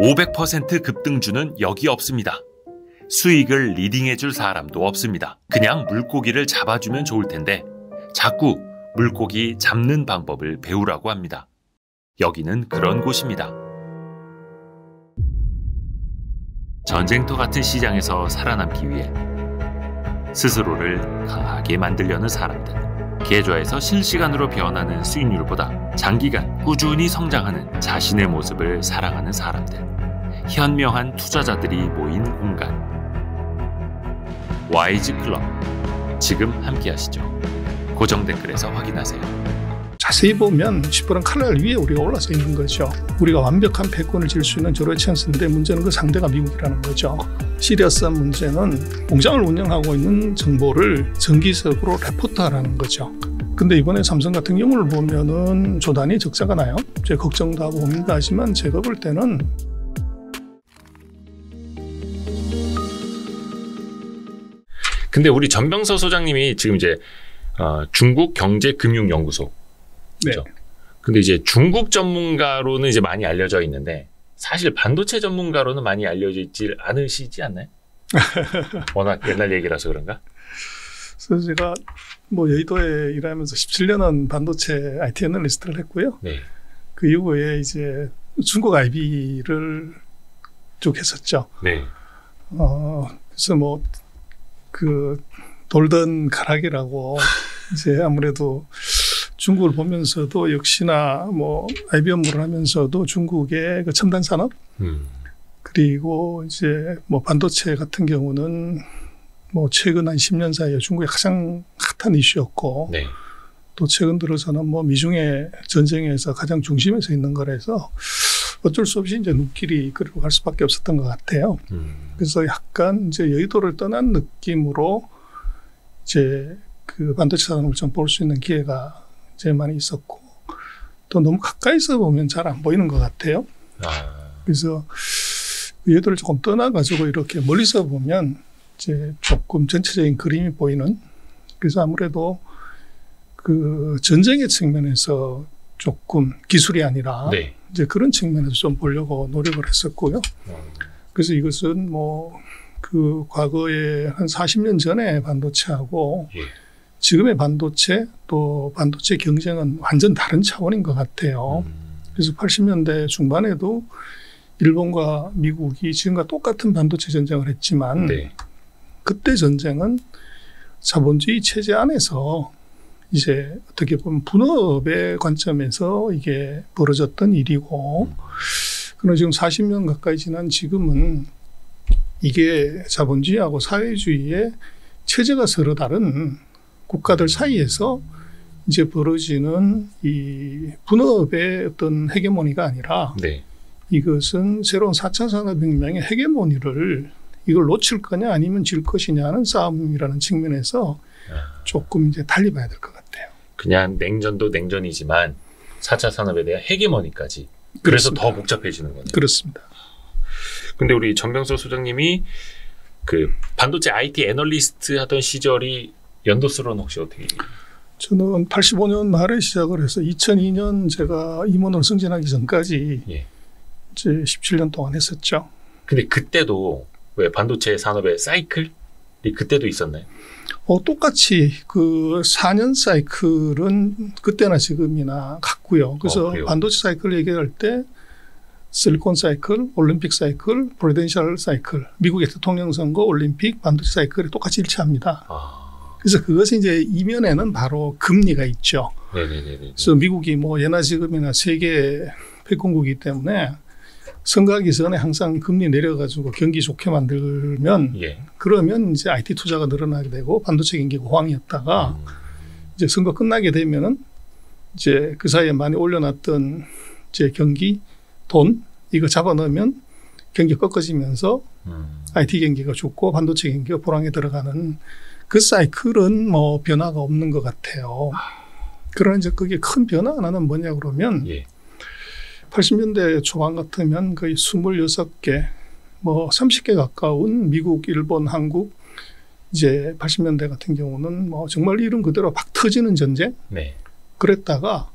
500% 급등주는 여기 없습니다. 수익을 리딩해줄 사람도 없습니다. 그냥 물고기를 잡아주면 좋을 텐데 자꾸 물고기 잡는 방법을 배우라고 합니다. 여기는 그런 곳입니다. 전쟁터 같은 시장에서 살아남기 위해 스스로를 강하게 만들려는 사람들, 계좌에서 실시간으로 변하는 수익률보다 장기간 꾸준히 성장하는 자신의 모습을 사랑하는 사람들, 현명한 투자자들이 모인 공간, 와이즈 클럽. 지금 함께하시죠. 고정 댓글에서 확인하세요. 자세히 보면 시퍼런 칼날 위에 우리가 올라서 있는 거죠. 우리가 완벽한 패권을 질 수 있는 절호의 찬스인데 문제는 그 상대가 미국이라는 거죠. 시리어스한 문제는 공장을 운영하고 있는 정보를 정기적으로 레포트하라는 거죠. 근데 이번에 삼성 같은 경우를 보면은 조단위 적자가 나요. 제 걱정도 하고 고민도 하지만 제가 볼 때는 근데 우리 전병서 소장님이 지금 이제 중국경제금융연구소. 그렇죠? 네. 근데 이제 중국 전문가로는 이제 많이 알려져 있는데 사실 반도체 전문가로는 많이 알려져 있지 않으시지 않나요? 워낙 옛날 얘기라서 그런가? 그래서 제가 여의도에 일하면서 17년은 반도체 IT 애널리스트를 했고요. 네. 그 이후에 이제 중국 IB를 쭉 했었죠. 네. 그래서 돌던 가락이라고 이제 아무래도 중국을 보면서도 역시나 IB 업무를 하면서도 중국의 그 첨단 산업 그리고 이제 반도체 같은 경우는 최근 한 10년 사이에 중국의 가장 핫한 이슈였고 네. 또 최근 들어서는 미중의 전쟁에서 가장 중심에서 있는 거라서 어쩔 수 없이 이제 눈길이 그리로 갈 수밖에 없었던 것 같아요. 그래서 약간 이제 여의도를 떠난 느낌으로 이제 그 반도체 산업을 좀 볼 수 있는 기회가 이제 많이 있었고 또 너무 가까이서 보면 잘 안 보이는 것 같아요. 그래서 여의도를 조금 떠나가지고 이렇게 멀리서 보면 이제 조금 전체적인 그림이 보이는 그래서 아무래도 그 전쟁의 측면에서 조금 기술이 아니라 네. 이제 그런 측면에서 좀 보려고 노력을 했었고요. 그래서 이것은 그 과거에 한 40년 전에 반도체하고 예. 지금의 반도체 또 반도체 경쟁은 완전 다른 차원인 것 같아요. 그래서 80년대 중반에도 일본과 미국이 지금과 똑같은 반도체 전쟁을 했지만 네. 그때 전쟁은 자본주의 체제 안에서 이제 어떻게 보면 분업의 관점에서 이게 벌어졌던 일이고 그러나 지금 40년 가까이 지난 지금은 이게 자본주의하고 사회주의의 체제가 서로 다른 국가들 사이에서 이제 벌어지는 이 분업의 어떤 헤게모니가 아니라 네. 이것은 새로운 4차 산업혁명의 헤게모니를 이걸 놓칠 거냐 아니면 질 것이냐는 싸움이라는 측면에서 조금 이제 달리 봐야 될 것 같아요. 그냥 냉전도 냉전이지만 4차 산업에 대한 헤게모니까지. 그래서 그렇습니다. 더 복잡해지는 거네요. 그렇습니다. 근데 우리 전병서 소장님이 그 반도체 IT 애널리스트 하던 시절이 연도수로는 혹시 어떻게? 저는 85년 말에 시작을 해서 2002년 제가 임원으로 승진하기 전까지 예. 이제 17년 동안 했었죠. 근데 그때도 왜 반도체 산업의 사이클이 그때도 있었나요? 똑같이 그 4년 사이클은 그때나 지금이나 같고요. 그래서 반도체 사이클 얘기할 때 실리콘 사이클, 올림픽 사이클, 프레젠셜 사이클, 미국의 대통령 선거, 올림픽, 반도체 사이클이 똑같이 일치합니다. 그래서 그것이 이제 이면에는 바로 금리가 있죠. 네네네. 그래서 미국이 예나 지금이나 세계 패권국이기 때문에 선거하기 전에 항상 금리 내려가지고 경기 좋게 만들면 예. 그러면 이제 IT 투자가 늘어나게 되고 반도체 경기가 호황이었다가 이제 선거 끝나게 되면은 이제 그 사이에 많이 올려놨던 이제 경기 돈 이거 잡아넣으면 경기 꺾어지면서 IT 경기가 좋고 반도체 경기가 불황에 들어가는 그 사이클은 변화가 없는 것 같아요. 그러나 이제 그게 큰 변화는 뭐냐 그러면 예. 80년대 초반 같으면 거의 26개, 30개 가까운 미국, 일본, 한국 이제 80년대 같은 경우는 정말 이름 그대로 막 터지는 전쟁 네. 그랬다가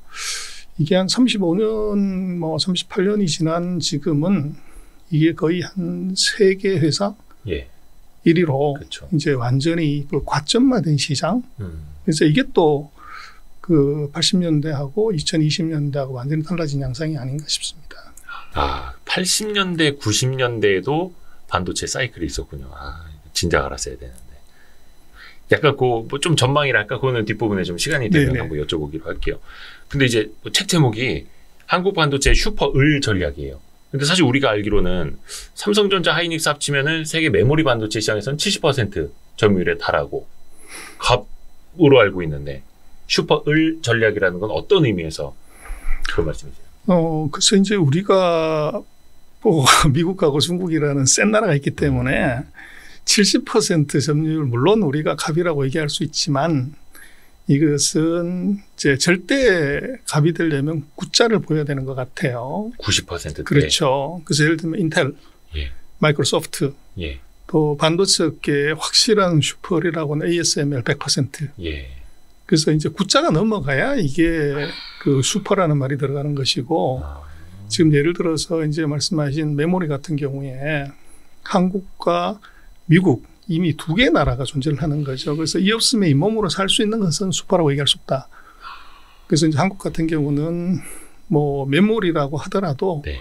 이게 한 35년, 38년이 지난 지금은 이게 거의 한 3개 회사 예. 1위로 그렇죠. 이제 완전히 그 과점화된 시장. 그래서 이게 또 그 80년대하고 2020년대하고 완전히 달라진 양상이 아닌가 싶습니다. 80년대, 90년대에도 반도체 사이클이 있었군요. 진작 알았어야 되는데. 약간 뭐 좀 전망이랄까 그거는 뒷부분에 좀 시간이 되면 네네. 한번 여쭤보기로 할게요. 근데 이제 책 제목이 한국 반도체 슈퍼을 전략이에요. 근데 사실 우리가 알기로는 삼성전자, 하이닉스 합치면은 세계 메모리 반도체 시장에서는 70% 점유율에 달하고 갑으로 알고 있는데 슈퍼을 전략이라는 건 어떤 의미에서 그런 말씀이세요? 그래서 이제 우리가 뭐 미국하고 중국이라는 센 나라가 있기 때문에 70% 점유율, 물론 우리가 갑이라고 얘기할 수 있지만 이것은 이제 절대 갑이 되려면 구자를 보여야 되는 것 같아요. 90%대. 그렇죠. 그래서 예를 들면 인텔, 예. 마이크로소프트, 예. 또 반도체 업계의 확실한 슈퍼이라고는 ASML 100%. 예. 그래서 이제 구자가 넘어가야 이게 그 슈퍼라는 말이 들어가는 것이고 지금 예를 들어서 이제 말씀하신 메모리 같은 경우에 한국과 미국 이미 2개 나라가 존재를 하는 거죠. 그래서 이 없으면 이 몸으로 살 수 있는 것은 슈퍼라고 얘기할 수 없다. 그래서 이제 한국 같은 경우는 뭐 메모리라고 하더라도 네.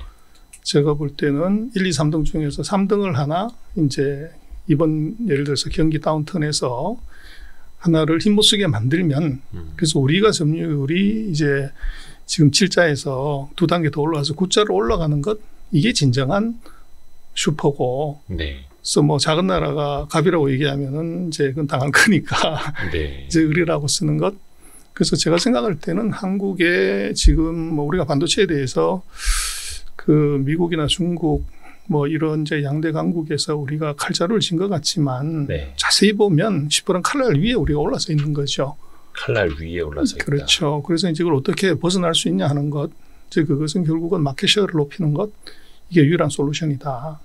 제가 볼 때는 1, 2, 3등 중에서 3등을 하나 이제 이번 예를 들어서 경기 다운턴에서 하나를 힘 못 쓰게 만들면 그래서 우리가 점유율이 이제 지금 7자에서 2단계 더 올라와서 9자로 올라가는 것 이게 진정한 슈퍼고 네. 그래서 뭐 작은 나라가 갑이라고 얘기하면은 이제 그건 당할 거니까 네. 이제 을이라고 쓰는 것. 그래서 제가 생각할 때는 한국에 지금 뭐 우리가 반도체에 대해서 그 미국이나 중국 뭐 이런 이제 양대 강국에서 우리가 칼자루를 진 것 같지만 네. 자세히 보면 시퍼런 칼날 위에 우리가 올라서 있는 거죠. 칼날 위에 올라서 있다. 그렇죠. 그래서 이제 이걸 어떻게 벗어날 수 있냐 하는 것. 이제 그것은 결국은 마켓 셰어를 높이는 것. 이게 유일한 솔루션이다.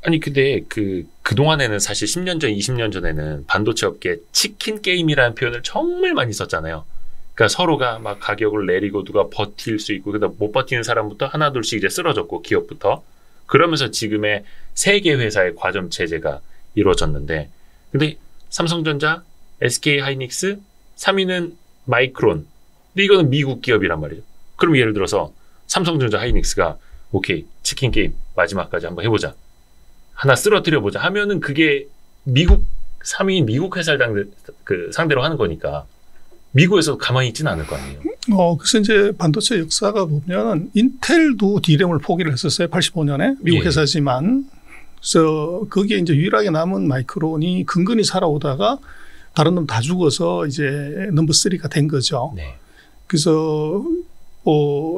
아니 근데 그동안에는 사실 10년 전, 20년 전에는 반도체 업계 치킨 게임이라는 표현을 정말 많이 썼잖아요. 그러니까 서로가 막 가격을 내리고 누가 버틸 수 있고 그다음 못 버티는 사람부터 하나 둘씩 이제 쓰러졌고 기업부터 그러면서 지금의 세계 회사의 과점 체제가 이루어졌는데 근데 삼성전자, SK 하이닉스, 3위는 마이크론. 근데 이거는 미국 기업이란 말이죠. 그럼 예를 들어서 삼성전자 하이닉스가 오케이 치킨 게임 마지막까지 한번 해보자. 하나 쓰러뜨려보자 하면은 그게 미국 3위인 미국 회사를 상대로 하는 거니까 미국에서 가만히 있지는 않을 거 아니에요. 그래서 이제 반도체 역사가 보면 인텔도 D램을 포기를 했었어요. 85년에 미국 예. 회사지만. 그래서 거기에 이제 유일하게 남은 마이크론이 근근히 살아오다가 다른 놈 다 죽어서 이제 넘버 3가 된 거죠. 네. 그래서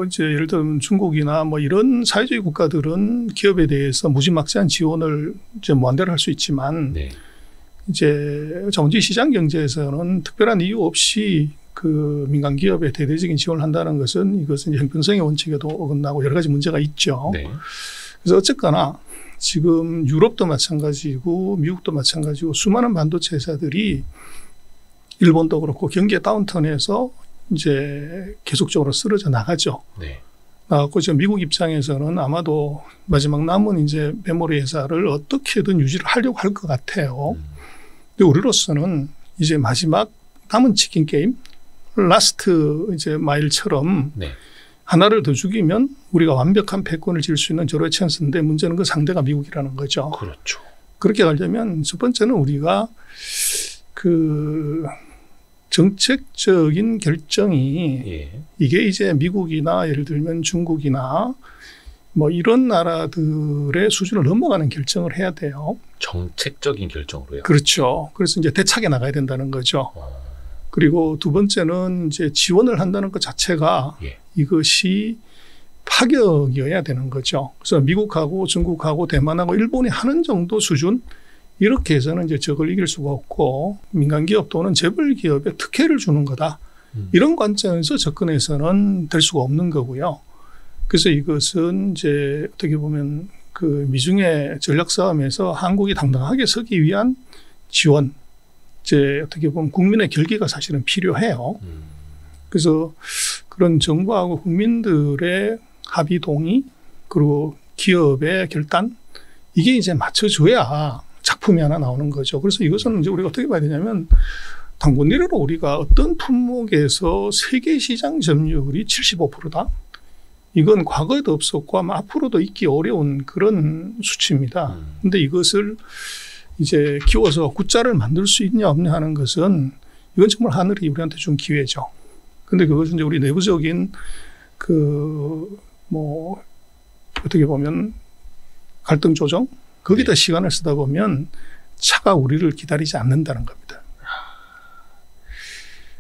이제 예를 들면 중국이나 뭐 이런 사회주의 국가들은 기업에 대해서 무지막지한 지원을 이제 무한대로 할 수 있지만 네. 이제 자본주의 시장 경제에서는 특별한 이유 없이 그 민간 기업에 대대적인 지원을 한다는 것은 이것은 이제 형평성의 원칙에도 어긋나고 여러 가지 문제가 있죠. 네. 그래서 어쨌거나 지금 유럽도 마찬가지고 미국도 마찬가지고 수많은 반도체 회사들이 일본도 그렇고 경기의 다운턴에서 이제 계속적으로 쓰러져 나가죠. 네. 나갔고 지금 미국 입장에서는 아마도 마지막 남은 이제 메모리 회사를 어떻게든 유지를 하려고 할 것 같아요. 근데 우리로서는 이제 마지막 남은 치킨 게임, 라스트 이제 마일처럼 네. 하나를 더 죽이면 우리가 완벽한 패권을 질 수 있는 절호의 찬스인데 문제는 그 상대가 미국이라는 거죠. 그렇죠. 그렇게 가려면 첫 번째는 우리가 그 정책적인 결정이 예. 이게 이제 미국이나 예를 들면 중국이나 뭐 이런 나라들의 수준을 넘어가는 결정을 해야 돼요. 정책적인 결정으로요. 그렇죠. 그래서 이제 대차게 나가야 된다는 거죠. 그리고 두 번째는 이제 지원을 한다는 것 자체가 예. 이것이 파격이어야 되는 거죠. 그래서 미국하고 중국하고 대만하고 일본이 하는 정도 수준 이렇게 해서는 이제 적을 이길 수가 없고 민간 기업 또는 재벌 기업에 특혜를 주는 거다. 이런 관점에서 접근해서는 될 수가 없는 거고요. 그래서 이것은 이제 어떻게 보면 그 미중의 전략 싸움에서 한국이 당당하게 서기 위한 지원, 이제 어떻게 보면 국민의 결기가 사실은 필요해요. 그래서 그런 정부하고 국민들의 합의 동의 그리고 기업의 결단 이게 이제 맞춰줘야 작품이 하나 나오는 거죠. 그래서 이것은 이제 우리가 어떻게 봐야 되냐면 단군 이래로 우리가 어떤 품목에서 세계 시장 점유율이 75%다. 이건 과거에도 없었고 아마 앞으로도 있기 어려운 그런 수치입니다. 근데 이것을 이제 키워서 굿자를 만들 수 있냐 없냐 하는 것은 이건 정말 하늘이 우리한테 준 기회죠. 근데 그것은 이제 우리 내부적인 뭐 어떻게 보면 갈등 조정 거기다 시간을 쓰다 보면 차가 우리를 기다리지 않는다는 겁니다.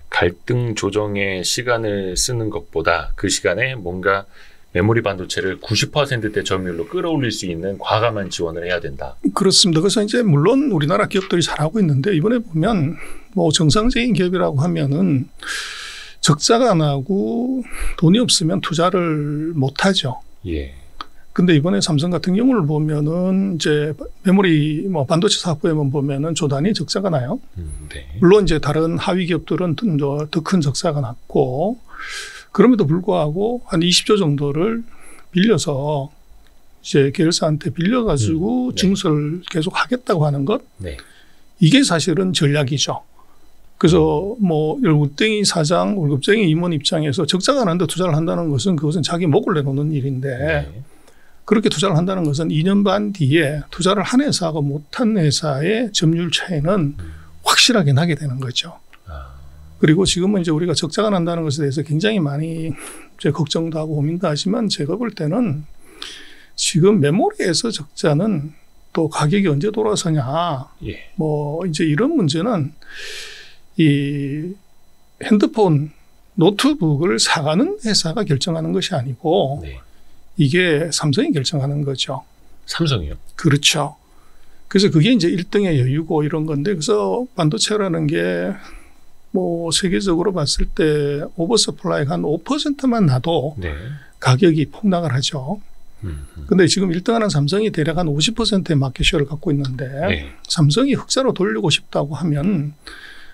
갈등 조정에 시간을 쓰는 것보다 그 시간에 뭔가 메모리 반도체를 90%대 점유율로 끌어올릴 수 있는 과감한 지원을 해야 된다. 그렇습니다. 그래서 이제 물론 우리나라 기업들이 잘하고 있는데 이번에 보면 뭐 정상적인 기업이라고 하면은 적자가 나고 돈이 없으면 투자를 못 하죠. 예. 근데 이번에 삼성 같은 경우를 보면은 이제 메모리 뭐 반도체 사업부에만 보면은 조단위 적자가 나요. 네. 물론 이제 다른 하위 기업들은 더 큰 적자가 났고 그럼에도 불구하고 한 20조 정도를 빌려서 이제 계열사한테 빌려가지고 네. 증설을 계속 하겠다고 하는 것. 네. 이게 사실은 전략이죠. 그래서 뭐 월급쟁이 사장, 월급쟁이 임원 입장에서 적자가 나는데 투자를 한다는 것은 그것은 자기 목을 내놓는 일인데 네. 그렇게 투자를 한다는 것은 2년 반 뒤에 투자를 한 회사하고 못한 회사의 점유율 차이는 확실하게 나게 되는 거죠. 그리고 지금은 이제 우리가 적자가 난다는 것에 대해서 굉장히 많이 이제 걱정도 하고 고민도 하지만 제가 볼 때는 지금 메모리에서 적자는 또 가격이 언제 돌아서냐. 예. 뭐 이제 이런 문제는 이 핸드폰, 노트북을 사가는 회사가 결정하는 것이 아니고 네. 이게 삼성이 결정하는 거죠. 삼성이요? 그렇죠. 그래서 그게 이제 1등의 여유고 이런 건데 그래서 반도체라는 게 뭐 세계적으로 봤을 때 오버서플라이가 한 5%만 나도 네. 가격이 폭락을 하죠. 근데 지금 1등하는 삼성이 대략 한 50%의 마켓쉐어를 갖고 있는데 네. 삼성이 흑자로 돌리고 싶다고 하면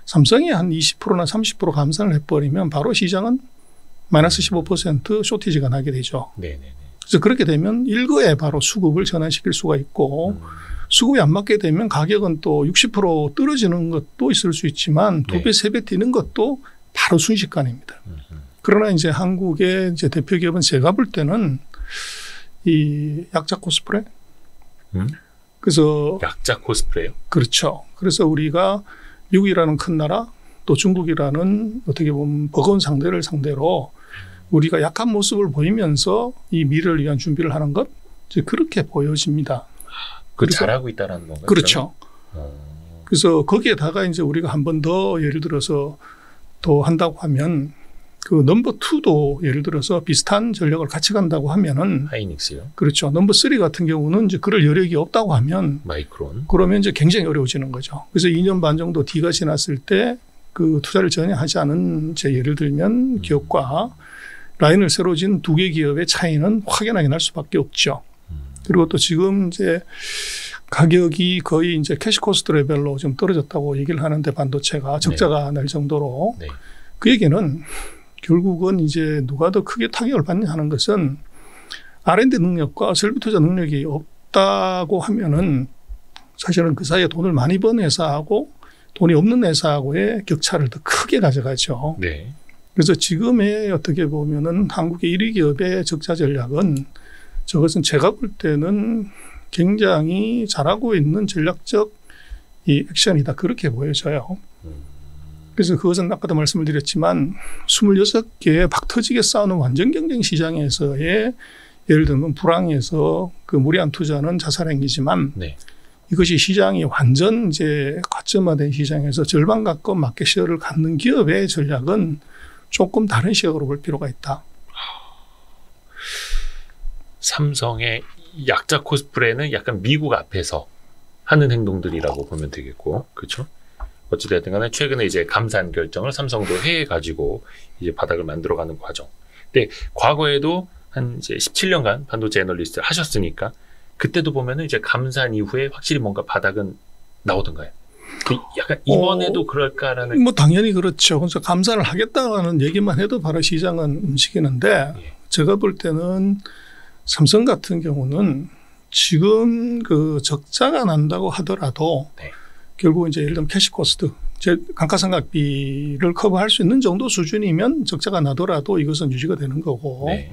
삼성이 한 20%나 30% 감산을 해버리면 바로 시장은 마이너스 15% 쇼티지가 나게 되죠. 네네네. 그래서 그렇게 되면 일거에 바로 수급을 전환시킬 수가 있고 수급이 안 맞게 되면 가격은 또 60% 떨어지는 것도 있을 수 있지만 두 배, 세 배 뛰는 것도 바로 순식간입니다. 그러나 이제 한국의 이제 대표 기업은 제가 볼 때는 이 약자 코스프레. 그래서 약자 코스프레요? 그렇죠. 그래서 우리가 미국이라는 큰 나라 또 중국이라는 어떻게 보면 버거운 상대를 상대로 우리가 약한 모습을 보이면서 이 미래를 위한 준비를 하는 것 이제 그렇게 보여집니다. 잘하고 있다라는 건가요? 그렇죠. 그래서 거기에다가 이제 우리가 한 번 더 예를 들어서 또 한다고 하면 그 넘버 2도 예를 들어서 비슷한 전략을 같이 간다고 하면은 하이닉스요? 그렇죠. 넘버 3 같은 경우는 이제 그럴 여력이 없다고 하면 마이크론. 그러면 이제 굉장히 어려워지는 거죠. 그래서 2년 반 정도 뒤가 지났을 때 그 투자를 전혀 하지 않은 제 예를 들면 기업과 라인을 새로 진 두 개 기업의 차이는 확연하게 날 수밖에 없죠. 그리고 또 지금 이제 가격이 거의 이제 캐시 코스트 레벨로 좀 떨어졌다고 얘기를 하는데 반도체가 적자가 날 정도로 네. 그 얘기는 결국은 이제 누가 더 크게 타격을 받냐 하는 것은 R&D 능력과 설비 투자 능력이 없다고 하면은 사실은 그 사이에 돈을 많이 번 회사하고 돈이 없는 회사하고의 격차를 더 크게 가져가죠. 네. 그래서 지금의 어떻게 보면은 한국의 1위 기업의 적자 전략은 저것은 제가 볼 때는 굉장히 잘하고 있는 전략적 이 액션이다. 그렇게 보여져요. 그래서 그것은 아까도 말씀을 드렸지만 26개의 박터지게 싸우는 완전 경쟁 시장에서의 예를 들면 불황에서 그 무리한 투자는 자살행위지만 네. 이것이 시장이 완전 이제 과점화된 시장에서 절반 가까운 마켓쉐어를 갖는 기업의 전략은 조금 다른 시각으로 볼 필요가 있다. 삼성의 약자 코스프레는 약간 미국 앞에서 하는 행동들이라고 보면 되겠고, 그렇죠? 어찌됐든 간에 최근에 이제 감산 결정을 삼성도 해가지고 이제 바닥을 만들어가는 과정. 근데 과거에도 한 이제 17년간 반도체 애널리스트를 하셨으니까 그때도 보면은 이제 감산 이후에 확실히 뭔가 바닥은 나오던가요? 약간 이번에도 그럴까라는. 뭐 당연히 그렇죠. 그래서 감산을 하겠다는 얘기만 해도 바로 시장은 움직이는데 예. 제가 볼 때는 삼성 같은 경우는 지금 그 적자가 난다고 하더라도 네. 결국 이제 예를 들면 캐시 코스트, 이제 감가상각비를 커버할 수 있는 정도 수준이면 적자가 나더라도 이것은 유지가 되는 거고 네.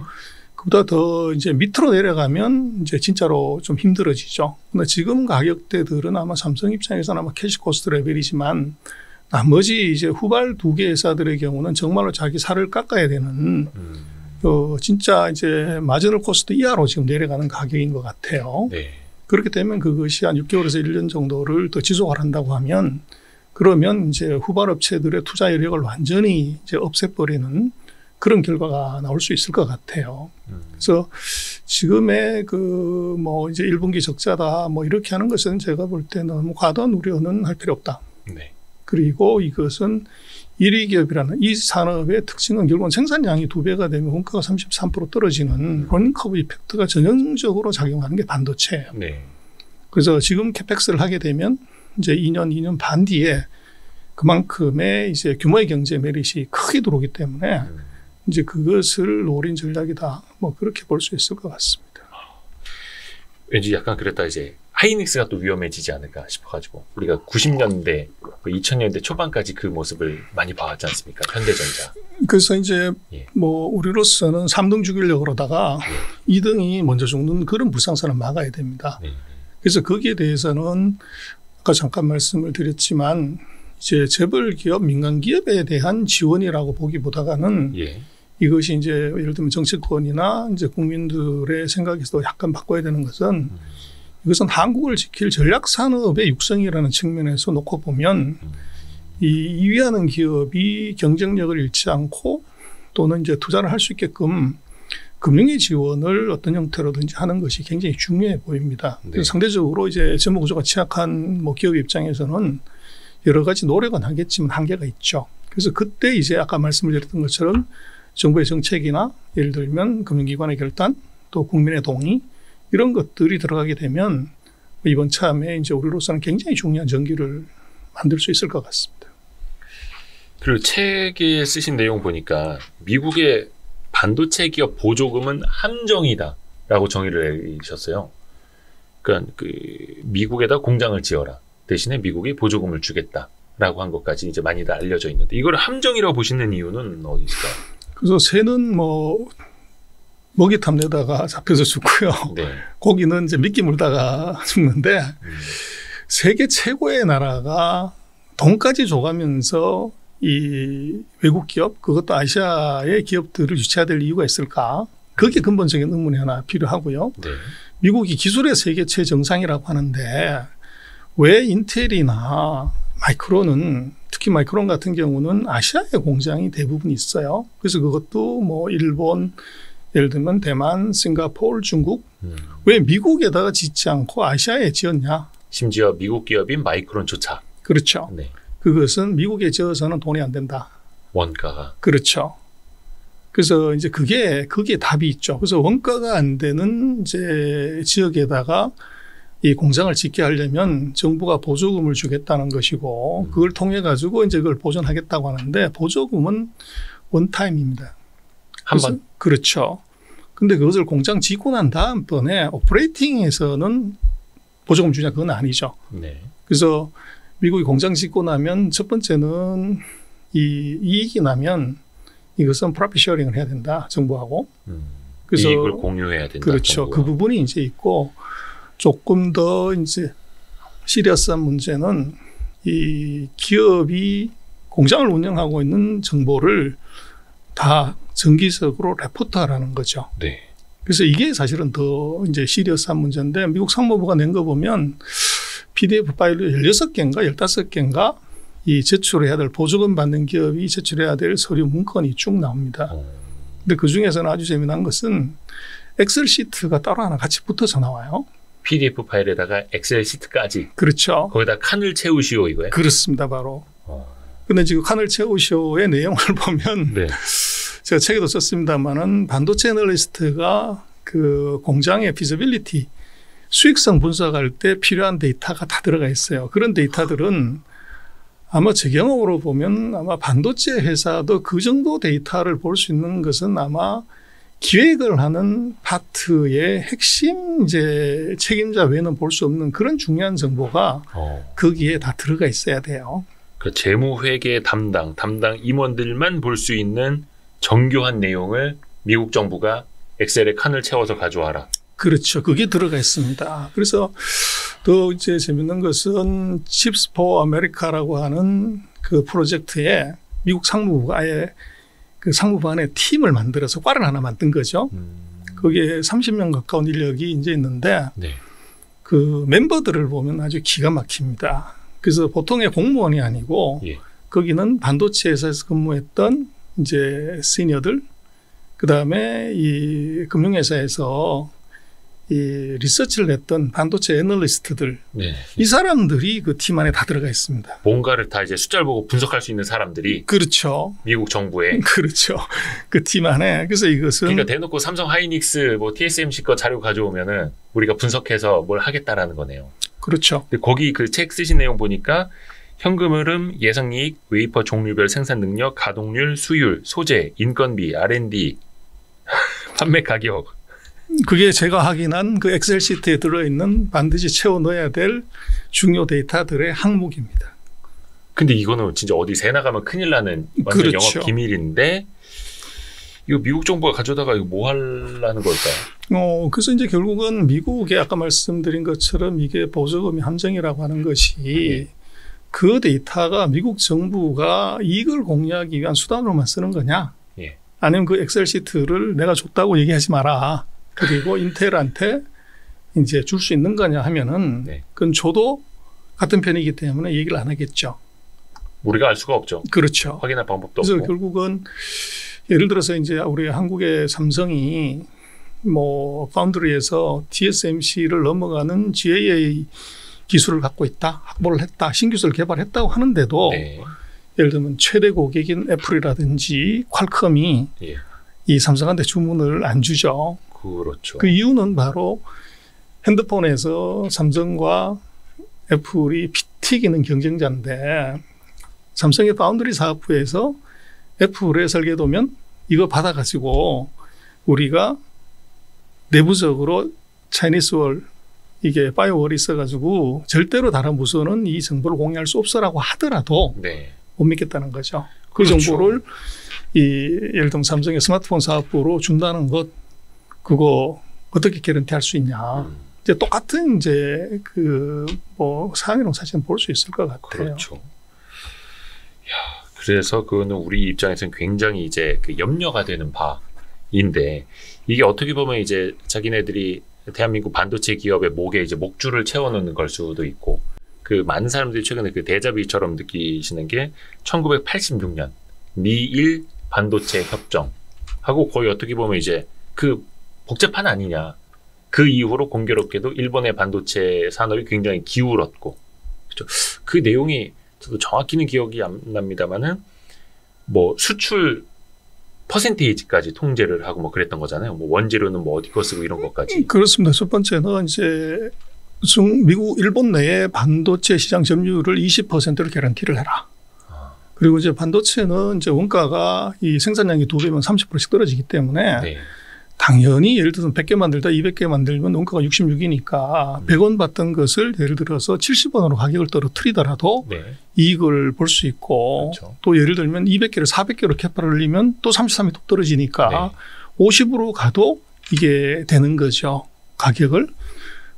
그보다 더 이제 밑으로 내려가면 이제 진짜로 좀 힘들어지죠. 근데 지금 가격대들은 아마 삼성 입장에서는 아마 캐시 코스트 레벨이지만 나머지 이제 후발 두 개 회사들의 경우는 정말로 자기 살을 깎아야 되는 진짜 이제 마지널 코스트 이하로 지금 내려가는 가격인 것 같아요. 네. 그렇게 되면 그것이 한 6개월에서 1년 정도를 더 지속을 한다고 하면 그러면 이제 후발 업체들의 투자 여력을 완전히 이제 없애버리는 그런 결과가 나올 수 있을 것 같아요. 그래서 지금의 그 뭐 이제 1분기 적자다 뭐 이렇게 하는 것은 제가 볼 때는 너무 과도한 우려는 할 필요 없다. 네. 그리고 이것은 1위 기업이라는 이 산업의 특징은 결국은 생산량이 2배가 되면 원가가 33% 떨어지는 러닝커브 이펙트가 전형적으로 작용하는 게 반도체예요. 네. 그래서 지금 캐펙스를 하게 되면 이제 2년 반 뒤에 그만큼의 이제 규모의 경제 메리트이 크게 들어오기 때문에 이제 그것을 노린 전략이다. 뭐 그렇게 볼 수 있을 것 같습니다. 왠지 약간 그랬다 이제 하이닉스가 또 위험해지지 않을까 싶어가지고 우리가 90년대, 2000년대 초반까지 그 모습을 많이 봐왔지 않습니까? 현대전자. 그래서 이제 뭐 우리로서는 3등 죽이려고 그러다가 2등이 먼저 죽는 그런 불상사를 막아야 됩니다. 그래서 거기에 대해서는 아까 잠깐 말씀을 드렸지만 이제 재벌 기업, 민간 기업에 대한 지원이라고 보기보다는 이것이 이제 예를 들면 정치권이나 이제 국민들의 생각에서도 약간 바꿔야 되는 것은 이것은 한국을 지킬 전략 산업의 육성이라는 측면에서 놓고 보면 이 이위하는 기업이 경쟁력을 잃지 않고 또는 이제 투자를 할 수 있게끔 금융의 지원을 어떤 형태로든지 하는 것이 굉장히 중요해 보입니다. 네. 그래서 상대적으로 이제 재무 구조가 취약한 뭐 기업 입장에서는 여러 가지 노력은 하겠지만 한계가 있죠. 그래서 그때 이제 아까 말씀을 드렸던 것처럼 정부의 정책이나 예를 들면 금융기관의 결단 또 국민의 동의 이런 것들이 들어가게 되면 이번 참에 이제 우리로서는 굉장히 중요한 전기를 만들 수 있을 것 같습니다. 그리고 책에 쓰신 내용 보니까 미국의 반도체 기업 보조금은 함정이다라고 정의를 내리셨어요. 그러니까 그 미국에다 공장을 지어라. 대신에 미국이 보조금을 주겠다라고 한 것까지 이제 많이들 알려져 있는데 이걸 함정이라고 보시는 이유는 어디 있을까요? 그래서 새는 뭐 먹이탐 내다가 잡혀서 죽고요. 네. 고기는 이제 미끼 물다가 죽는데 세계 최고의 나라가 돈까지 줘가면서 이 외국 기업 그것도 아시아의 기업들을 유치해야 될 이유가 있을까? 그게 근본적인 의문이 하나 필요하고요. 네. 미국이 기술의 세계 최정상이라고 하는데 왜 인텔이나 마이크론은 특히 마이크론 같은 경우는 아시아의 공장이 대부분 있어요. 그래서 그것도 뭐 일본, 예를 들면 대만, 싱가포르, 중국 왜 미국에다가 짓지 않고 아시아에 지었냐? 심지어 미국 기업인 마이크론조차. 그렇죠. 네. 그것은 미국에 지어서는 돈이 안 된다. 원가가. 그렇죠. 그래서 이제 그게 답이 있죠. 그래서 원가가 안 되는 이제 지역에다가 이 공장을 짓게 하려면 정부가 보조금을 주겠다는 것이고 그걸 통해 가지고 이제 그걸 보존하겠다고 하는데 보조금은 원타임입니다. 한 번. 그렇죠. 근데 그것을 공장 짓고 난 다음번에 오퍼레이팅에서는 보조금 주냐 그건 아니죠. 네. 그래서 미국이 공장 짓고 나면 첫 번째는 이 이익이 나면 이것은 프로핏 쉐어링을 해야 된다. 정부하고. 그래서 이익을 공유해야 된다. 그렇죠. 정부가. 그 부분이 이제 있고 조금 더 이제 시리어스한 문제는 이 기업이 공장을 운영하고 있는 정보를 다 정기적으로 레포트하라는 거죠. 네. 그래서 이게 사실은 더 이제 시리어스한 문제인데 미국 상무부가 낸 거 보면 PDF 파일을 16개인가 15개인가 이 제출해야 될 보조금 받는 기업이 제출해야 될 서류 문건이 쭉 나옵니다. 근데 그 중에서는 아주 재미난 것은 엑셀 시트가 따로 하나 같이 붙어서 나와요. PDF 파일에다가 엑셀 시트까지. 그렇죠. 거기다 칸을 채우시오 이거예요? 그렇습니다. 바로. 근데 지금 칸을 채우시오의 내용을 보면 네. 제가 책에도 썼습니다만은 반도체 애널리스트가 그 공장의 피지빌리티 수익성 분석할 때 필요한 데이터가 다 들어가 있어요. 그런 데이터들은 아마 제 경험으로 보면 아마 반도체 회사도 그 정도 데이터를 볼 수 있는 것은 아마 기획을 하는 파트의 핵심 이제 책임자 외에는 볼 수 없는 그런 중요한 정보가 거기에 다 들어가 있어야 돼요. 그 재무회계 담당 임원들만 볼 수 있는 정교한 내용을 미국 정부가 엑셀에 칸을 채워서 가져와라. 그렇죠. 그게 들어가 있습니다. 그래서 더 이제 재밌는 것은 Chips for America라고 하는 그 프로젝트에 미국 상무부가 아예 그 상무부 안에 팀을 만들어서 과를 하나 만든 거죠. 거기에 30명 가까운 인력이 이제 있는데 네. 그 멤버들을 보면 아주 기가 막힙니다. 그래서 보통의 공무원이 아니고 예. 거기는 반도체 회사에서 근무했던 이제 시니어들, 그 다음에 이 금융회사에서 이 리서치를 했던 반도체 애널리스트들, 네. 이 사람들이 그 팀 안에 다 들어가 있습니다. 뭔가를 다 이제 숫자를 보고 분석할 수 있는 사람들이 그렇죠. 미국 정부에 그렇죠. 그 팀 안에. 그래서 이것은 그러니까 대놓고 삼성 하이닉스 뭐 TSMC 거 자료 가져오면은 우리가 분석해서 뭘 하겠다라는 거네요. 그렇죠. 근데 거기 그 책 쓰신 내용 보니까 현금 흐름, 예상이익, 웨이퍼 종류별 생산 능력, 가동률, 수율, 소재, 인건비, R&D, 판매 가격. 그게 제가 확인한 그 엑셀 시트에 들어있는 반드시 채워 넣어야 될 중요 데이터들의 항목입니다. 근데 이거는 진짜 어디 새 나가면 큰일 나는 완전 그렇죠. 영업 기밀인데 이거 미국 정부가 가져다가 이거 뭐 하려는 걸까요? 그래서 이제 결국은 미국에 아까 말씀드린 것처럼 이게 보조금이 함정이라고 하는 것이 그 데이터가 미국 정부가 이익을 공유하기 위한 수단으로만 쓰는 거냐? 예. 아니면 그 엑셀 시트를 내가 줬다고 얘기하지 마라. 그리고 인텔한테 이제 줄 수 있는 거냐 하면은 네. 그건 저도 같은 편이기 때문에 얘기를 안 하겠죠. 우리가 알 수가 없죠. 그렇죠. 확인할 방법도 그래서 없고. 결국은 예를 들어서 이제 우리 한국의 삼성이 뭐 파운드리에서 TSMC를 넘어가는 GAA 기술을 갖고 있다, 확보를 했다, 신기술을 개발했다고 하는데도 네. 예를 들면 최대 고객인 애플이라든지 퀄컴이 예. 이 삼성한테 주문을 안 주죠. 그렇죠. 그 이유는 바로 핸드폰에서 삼성과 애플이 피 튀기는 경쟁자인데 삼성의 파운드리 사업부에서 애플의 설계도면 이거 받아가지고 우리가 내부적으로 차이니스월 이게 파이어월이 있어가지고 절대로 다른 부서는 이 정보를 공유할 수 없어라고 하더라도 네. 못 믿겠다는 거죠. 그 그렇죠. 정보를 예를 들면 삼성의 스마트폰 사업부로 준다는 것 그거 어떻게 개런티할 수 있냐. 이제 똑같은 이제 그 뭐 사안이라고 사실은 볼 수 있을 것 같아요. 그렇죠. 야, 그래서 그거는 우리 입장에서는 굉장히 이제 그 염려가 되는 바인데 이게 어떻게 보면 이제 자기네들이 대한민국 반도체 기업의 목에 이제 목줄을 채워놓는 걸 수도 있고 그 많은 사람들이 최근에 그 데자뷰처럼 느끼시는 게 1986년 미일 반도체 협정하고 거의 어떻게 보면 이제 그 복잡한 아니냐. 그 이후로 공교롭게도 일본의 반도체 산업이 굉장히 기울었고 그렇죠? 그 내용이 저도 정확히는 기억이 안 납니다만은 뭐 수출 퍼센테이지까지 통제를 하고 뭐 그랬던 거잖아요. 뭐 원재료는 뭐 어디 거 쓰고 이런 것까지. 그렇습니다. 첫 번째는 이제 미국, 일본 내에 반도체 시장 점유율을 20%를 개런티를 해라. 그리고 이제 반도체는 이제 원가가 이 생산량이 2배면 30%씩 떨어지기 때문에 네. 당연히 예를 들어서 100개 만들다 200개 만들면 원가가 66이니까 100원 받던 것을 예를 들어서 70원으로 가격을 떨어뜨리더라도 네. 이익을 볼 수 있고 그렇죠. 또 예를 들면 200개를 400개로 캐파를 올리면 또 33이 뚝 떨어지니까 네. 50으로 가도 이게 되는 거죠. 가격을.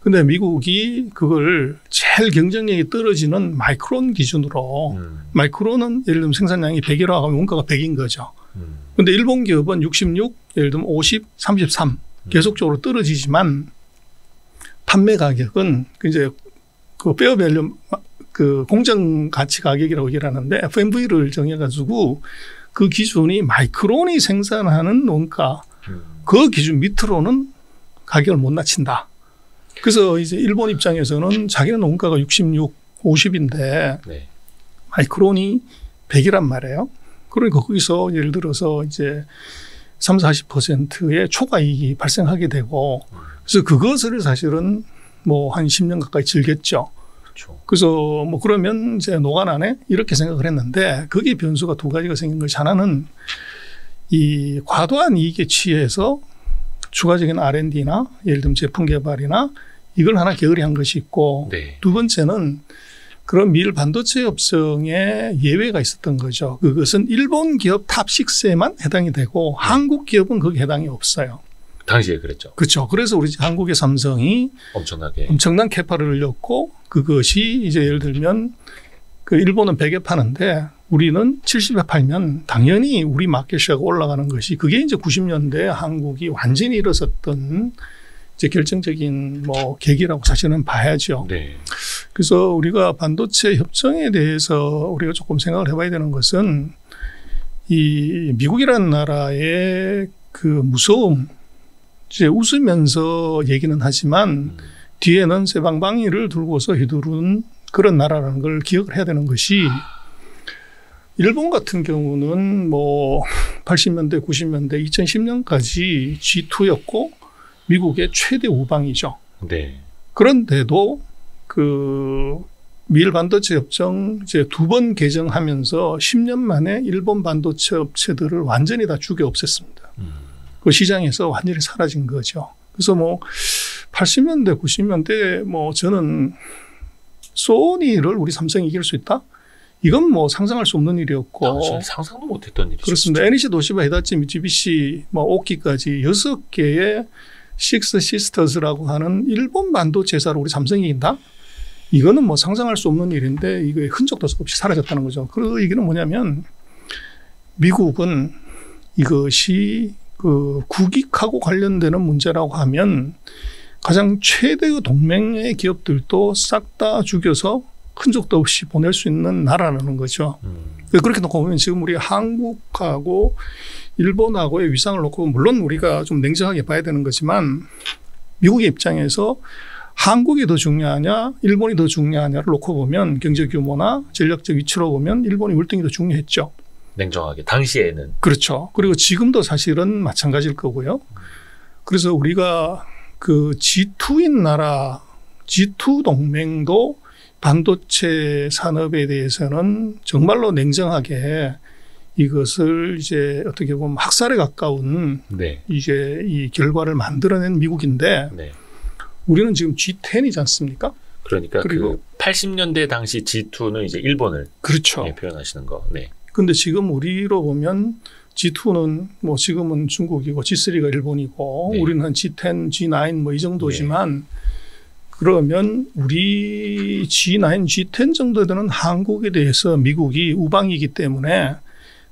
근데 미국이 그걸 제일 경쟁력이 떨어지는 마이크론 기준으로 마이크론은 예를 들면 생산량이 100이라고 하면 원가가 100인 거죠. 근데 일본 기업은 66, 예를 들면 50, 33 계속적으로 떨어지지만 판매 가격은 이제 그 페어 밸류 그 공정 가치 가격이라고 얘기를 하는데 FMV를 정해가지고 그 기준이 마이크론이 생산하는 원가 그 기준 밑으로는 가격을 못 낮춘다. 그래서 이제 일본 입장에서는 자기는 원가가 66, 50인데 네. 마이크론이 100이란 말이에요. 그러니까 거기서 예를 들어서 이제 30, 40%의 초과이익이 발생하게 되고 그래서 그것을 사실은 뭐 한 10년 가까이 즐겼죠. 그렇죠. 그래서 뭐 그러면 이제 노관 안에 이렇게 생각을 했는데 거기에 변수가 두 가지가 생긴 것이 하나는 이 과도한 이익에 취해서 추가적인 R&D나 예를 들면 제품 개발이나 이걸 하나 게으리 한 것이 있고 네. 두 번째는 그런 미일 반도체 협정에 예외가 있었던 거죠. 그것은 일본 기업 탑6에만 해당이 되고 한국 기업은 거기에 해당이 없어요. 당시에 그랬죠. 그렇죠. 그래서 우리 한국의 삼성이 엄청난 캐파를 늘렸고 그것이 이제 예를 들면 그 일본은 100에 파는데 우리는 70에 팔면 당연히 우리 마켓시아가 올라가는 것이 그게 이제 90년대 한국이 완전히 일어섰던 이제 결정적인 뭐 계기라고 사실은 봐야죠. 네. 그래서 우리가 반도체 협정에 대해서 우리가 조금 생각을 해봐야 되는 것은 이 미국이라는 나라의 그 무서움, 이제 웃으면서 얘기는 하지만 뒤에는 쇠방망이를 들고서 휘두르는 그런 나라라는 걸 기억을 해야 되는 것이 일본 같은 경우는 뭐 80년대, 90년대, 2010년까지 G2였고 미국의 최대 우방이죠. 네. 그런데도 그 미일 반도체 협정 이제 2번 개정하면서 10년 만에 일본 반도체 업체들을 완전히 다 죽여 없앴습니다. 그 시장에서 완전히 사라진 거죠. 그래서 뭐 80년대, 90년대 뭐 저는 소니를 우리 삼성이 이길 수 있다? 이건 뭐 상상할 수 없는 일이었고. 상상도 못했던 일이죠. 그렇습니다. NEC, 도시바, 히다치, 미쯔비시, 뭐 오키까지 6개의 식스 시스터즈라고 하는 일본 반도체 회사를 우리 삼성이 이긴다? 이거는 뭐 상상할 수 없는 일인데 이게 흔적도 없이 사라졌다는 거죠. 그 얘기는 뭐냐면 미국은 이것이 그 국익하고 관련되는 문제라고 하면 가장 최대의 동맹의 기업들도 싹 다 죽여서 흔적도 없이 보낼 수 있는 나라라는 거죠. 그렇게 놓고 보면 지금 우리 한국하고 일본하고의 위상을 놓고 물론 우리가 좀 냉정하게 봐야 되는 거지만 미국의 입장에서 한국이 더 중요하냐 일본이 더 중요하냐를 놓고 보면 경제 규모나 전략적 위치로 보면 일본이 월등히 더 중요했죠. 냉정하게 당시에는. 그렇죠. 그리고 지금도 사실은 마찬가지일 거고요. 그래서 우리가 그 G2인 나라 G2 동맹도 반도체 산업에 대해서는 정말로 냉정하게 이것을 이제 어떻게 보면 학살에 가까운 네. 이제 이 결과를 만들어낸 미국인데 네. 우리는 지금 G10이지 않습니까? 그러니까 그리고 그 80년대 당시 G2는 이제 일본을 그렇죠. 네, 표현하시는 거. 네. 근데 지금 우리로 보면 G2는 뭐 지금은 중국이고 G3가 일본이고 네. 우리는 한 G10, G9 뭐 이 정도지만 그러면 우리 G9, G10 정도 되는 한국에 대해서 미국이 우방이기 때문에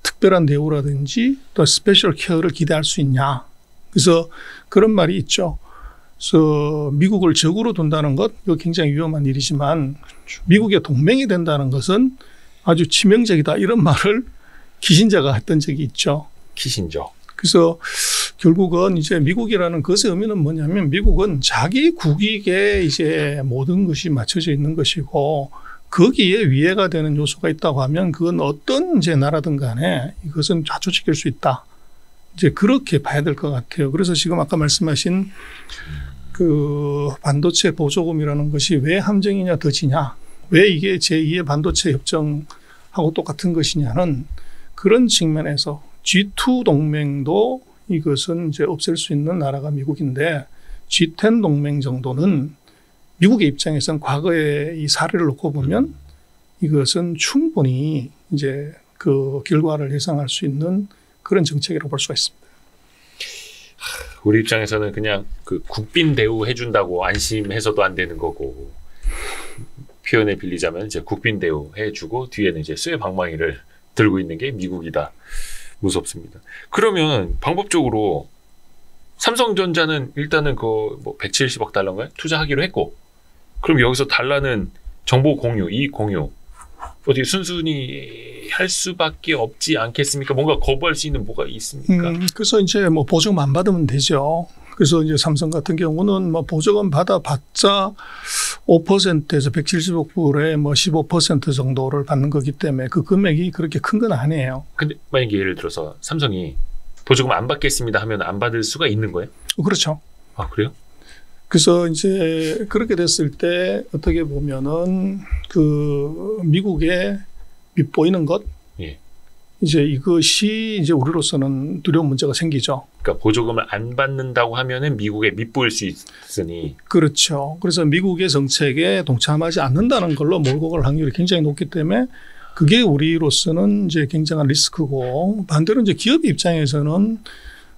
특별한 대우라든지 또 스페셜 케어를 기대할 수 있냐. 그래서 그런 말이 있죠. 그래서 미국을 적으로 둔다는 것, 이거 굉장히 위험한 일이지만 미국의 동맹이 된다는 것은 아주 치명적이다. 이런 말을 키신저가 했던 적이 있죠. 키신저. 그래서 결국은 이제 미국이라는 것의 의미는 뭐냐면 미국은 자기 국익에 이제 모든 것이 맞춰져 있는 것이고 거기에 위해가 되는 요소가 있다고 하면 그건 어떤 이제 나라든 간에 이것은 좌초시킬 수 있다. 이제 그렇게 봐야 될 것 같아요. 그래서 지금 아까 말씀하신 그 반도체 보조금이라는 것이 왜 함정이냐 더지냐, 왜 이게 제2의 반도체 협정하고 똑같은 것이냐는 그런 측면에서 G2 동맹도 이것은 이제 없앨 수 있는 나라가 미국인데 G10 동맹 정도는 미국의 입장에서는 과거의 이 사례를 놓고 보면 이것은 충분히 이제 그 결과를 예상할 수 있는 그런 정책이라고 볼 수가 있습니다. 우리 입장에서는 그냥 그 국빈 대우 해준다고 안심해서도 안 되는 거고 표현을 빌리자면 이제 국빈 대우 해주고 뒤에는 이제 쇠 방망이를 들고 있는 게 미국이다. 무섭습니다. 그러면 방법적으로 삼성전자는 일단은 그 뭐 170억 달러인가요? 투자하기로 했고 그럼 여기서 달라는 정보 공유, 이익 공유 어떻게 순순히 할 수밖에 없지 않겠습니까? 뭔가 거부할 수 있는 뭐가 있습니까? 그래서 이제 뭐 보조금 안 받으면 되죠. 그래서 이제 삼성 같은 경우는 뭐 보조금 받아봤자 5%에서 170억 불에 뭐 15% 정도를 받는 거기 때문에 그 금액이 그렇게 큰 건 아니에요. 근데 만약에 예를 들어서 삼성이 보조금 안 받겠습니다 하면 안 받을 수가 있는 거예요? 그렇죠. 아, 그래요? 그래서 이제 그렇게 됐을 때 어떻게 보면은 그 미국에 밑보이는 것, 예. 이제 이것이 이제 우리로서는 두려운 문제가 생기죠. 그러니까 보조금을 안 받는다고 하면은 미국에 밑보일 수 있으니. 그렇죠. 그래서 미국의 정책에 동참하지 않는다는 걸로 몰고 갈 확률이 굉장히 높기 때문에 그게 우리로서는 이제 굉장한 리스크고, 반대로 이제 기업 입장에서는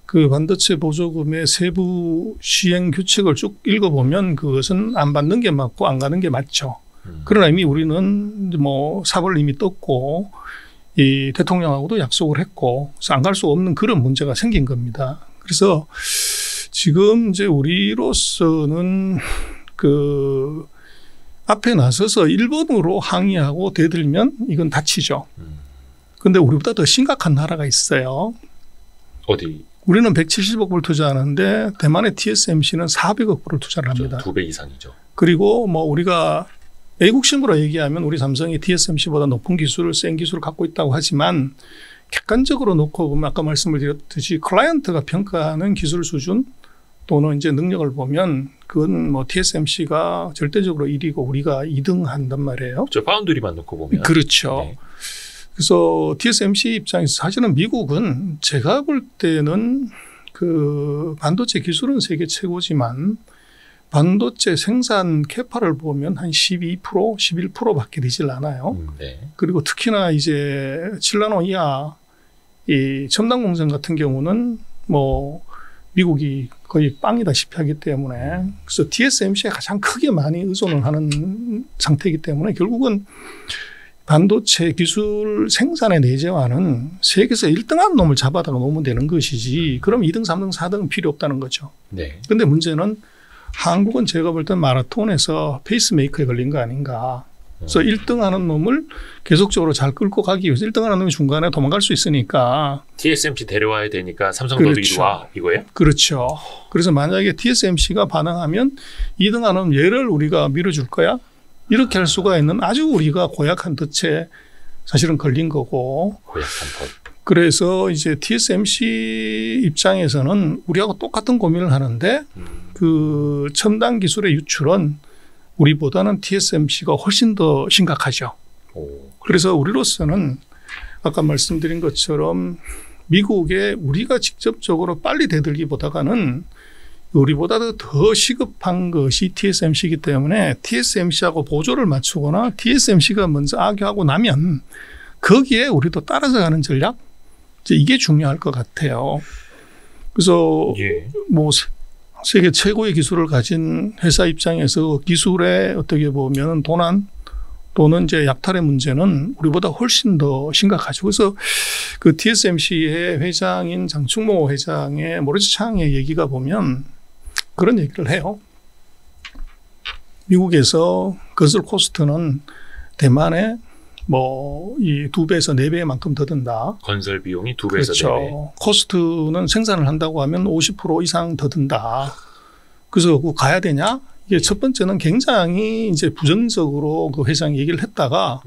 그 반도체 보조금의 세부 시행 규칙을 쭉 읽어보면 그것은 안 받는 게 맞고 안 가는 게 맞죠. 그러나 이미 우리는 뭐 삽을 이미 떴고 이 대통령하고도 약속을 했고, 그래서 안 갈 수 없는 그런 문제가 생긴 겁니다. 그래서 지금 이제 우리로서는 그 앞에 나서서 일본으로 항의하고 대들면 이건 다치죠. 그런데 우리보다 더 심각한 나라가 있어요. 어디? 우리는 170억 불 투자하는데 대만의 TSMC는 400억 불을 투자를 합니다. 2배 이상이죠. 그리고 뭐 우리가 애국심으로 얘기하면 우리 삼성이 TSMC보다 높은 기술을, 센 기술을 갖고 있다고 하지만 객관적으로 놓고 보면 아까 말씀을 드렸듯이 클라이언트가 평가하는 기술 수준 또는 이제 능력을 보면 그건 뭐 TSMC가 절대적으로 1위고 우리가 2등 한단 말이에요. 저 파운드리만 놓고 보면. 그렇죠. 네. 그래서 TSMC 입장에서 사실은 미국은 제가 볼 때는 그 반도체 기술은 세계 최고지만 반도체 생산 캐파를 보면 한 12%, 11%밖에 되질 않아요. 네. 그리고 특히나 이제 7나노 이하 이 첨단 공정 같은 경우는 뭐 미국이 거의 빵이다시피 하기 때문에, 그래서 TSMC에 가장 크게 많이 의존을 하는 상태이기 때문에 결국은 반도체 기술 생산의 내재화는 세계에서 1등하는 놈을 잡아다가 놓으면 되는 것이지, 그럼 2등, 3등, 4등은 필요 없다는 거죠. 네. 근데 문제는 한국은 제가 볼 때 마라톤에서 페이스메이커에 걸린 거 아닌가. 그래서 1등 하는 놈을 계속적으로 잘 끌고 가기 위해서 1등 하는 놈이 중간에 도망갈 수 있으니까 TSMC 데려와야 되니까 삼성도 그렇죠. 이리 와 이거예요? 그렇죠. 그래서 만약에 TSMC가 반항하면 2등 하는 얘를 우리가 밀어줄 거야? 이렇게 할 수가 있는 아주 우리가 고약한 덫에 사실은 걸린 거고. 고약한 덫. 그래서 이제 TSMC 입장에서는 우리하고 똑같은 고민을 하는데 그 첨단 기술의 유출은 우리보다는 TSMC가 훨씬 더 심각하죠. 그래서 우리로서는 아까 말씀드린 것처럼 미국에 우리가 직접적으로 빨리 대들기보다는 우리보다도 더 시급한 것이 TSMC이기 때문에 TSMC하고 보조를 맞추거나 TSMC가 먼저 악유하고 나면 거기에 우리도 따라서 가는 전략, 이게 중요할 것 같아요. 그래서 뭐 세계 최고의 기술을 가진 회사 입장에서 기술의 어떻게 보면 도난 또는 이제 약탈의 문제는 우리보다 훨씬 더 심각하죠. 그래서 그 TSMC의 회장인 장충모 회장의 모래시장의 얘기가 보면 그런 얘기를 해요. 미국에서 건설 코스트는 대만에 뭐 이 2배에서 4배만큼 더 든다. 건설 비용이 2배에서 그렇죠. 4배. 코스트는 생산을 한다고 하면 50% 이상 더 든다. 그래서 그거 가야 되냐? 이게 첫 번째는 굉장히 이제 부정적으로 그 회장이 얘기를 했다가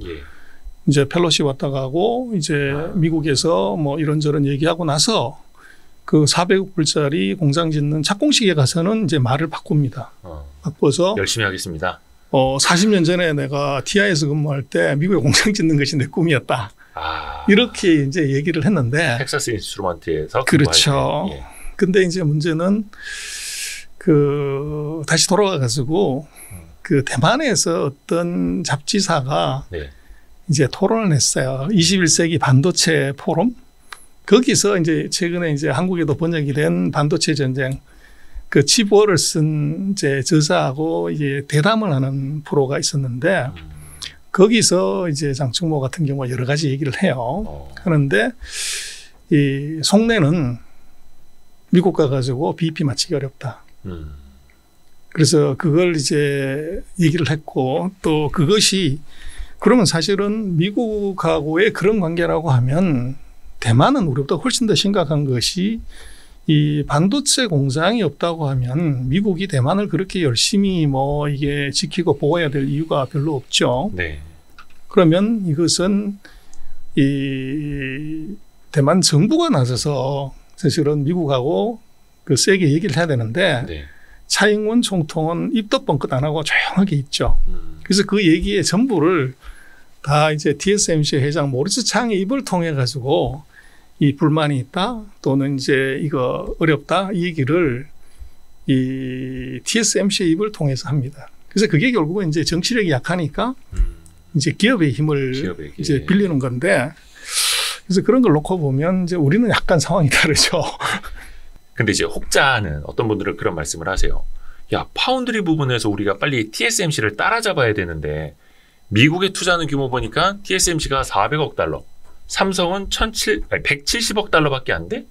이제 펠로시 왔다 가고 이제 미국에서 뭐 이런저런 얘기하고 나서 그 400억 불짜리 공장 짓는 착공식에 가서는 이제 말을 바꿉니다. 바꿔서 열심히 하겠습니다. 40년 전에 내가 TI에서 근무할 때 미국에 공장 짓는 것이 내 꿈이었다. 이렇게 이제 얘기를 했는데. 텍사스 인스트루먼트에서. 그렇죠. 근데 이제 문제는 그 다시 돌아가 가지고 그 대만에서 어떤 잡지사가 이제 토론을 했어요. 21세기 반도체 포럼. 거기서 이제 최근에 이제 한국에도 번역이 된 반도체 전쟁 그 치보를 쓴 이제 저자하고 이제 대담을 하는 프로가 있었는데 거기서 이제 장충모 같은 경우가 여러 가지 얘기를 해요. 하는데 이 속내는 미국 가가지고 BEP 맞추기 어렵다. 그래서 그걸 이제 얘기를 했고 또 그것이 그러면 사실은 미국하고의 그런 관계라고 하면 대만은 우리보다 훨씬 더 심각한 것이 이 반도체 공장이 없다고 하면 미국이 대만을 그렇게 열심히 뭐 이게 지키고 보호해야 될 이유가 별로 없죠. 그러면 이것은 이 대만 정부가 나서서 사실은 미국하고 그 세게 얘기를 해야 되는데 차잉원 총통은 입도 뻥끗 안 하고 조용하게 있죠. 그래서 그 얘기의 전부를 다 이제 TSMC 회장 모리스 창의 입을 통해 가지고 이 불만이 있다 또는 이제 이거 어렵다 이 얘기를 이 TSMC의 입을 통해서 합니다. 그래서 그게 결국은 이제 정치력이 약하니까 이제 기업의 힘을 이제 빌리는 건데 그래서 그런 걸 놓고 보면 이제 우리는 약간 상황이 다르죠. 근데 이제 혹자는 어떤 분들은 그런 말씀을 하세요. 야, 파운드리 부분에서 우리가 빨리 TSMC를 따라잡아야 되는데 미국에 투자하는 규모 보니까 TSMC가 400억 달러, 삼성은 170억 달러밖에 안 돼?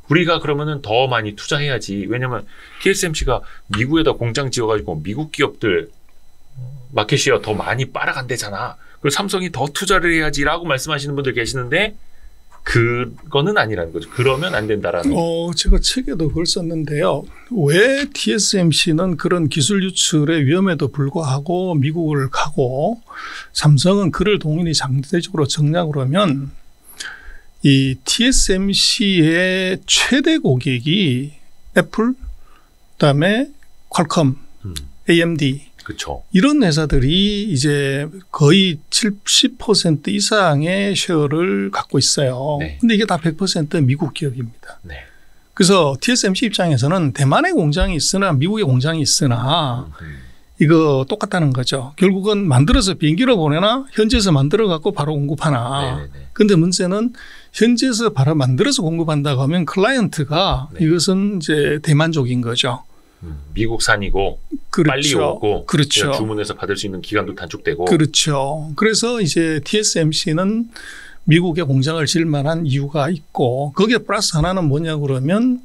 우리가 그러면은 더 많이 투자해야지. 왜냐면 TSMC가 미국에다 공장 지어가지고 미국 기업들 마켓시어 더 많이 빨아간대잖아. 그리고 삼성이 더 투자를 해야지라고 말씀하시는 분들 계시는데 그거는 아니라는 거죠. 그러면 안 된다라는. 제가 책에도 그걸 썼는데요. 왜 TSMC는 그런 기술 유출의 위험에도 불구하고 미국을 가고 삼성은 그를 동일히 상대적으로 적냐고 하면 이 TSMC의 최대 고객이 애플, 그다음에 퀄컴, AMD 그렇죠. 이런 회사들이 이제 거의 70% 이상의 쉐어를 갖고 있어요. 네. 근데 이게 다 100% 미국 기업입니다. 네. 그래서 TSMC 입장에서는 대만의 공장이 있으나 미국의 공장이 있으나 이거 똑같다는 거죠. 결국은 만들어서 비행기로 보내나 현지에서 만들어 갖고 바로 공급하나. 그런데 문제는 현지에서 바로 만들어서 공급한다고 하면 클라이언트가 이것은 이제 대만족인 거죠. 미국산이고 그렇죠. 빨리 오고 그렇죠. 주문해서 받을 수 있는 기간도 단축되고 그렇죠. 그래서 이제 TSMC는 미국에 공장을 지을 만한 이유가 있고 거기에 플러스 하나는 뭐냐 그러면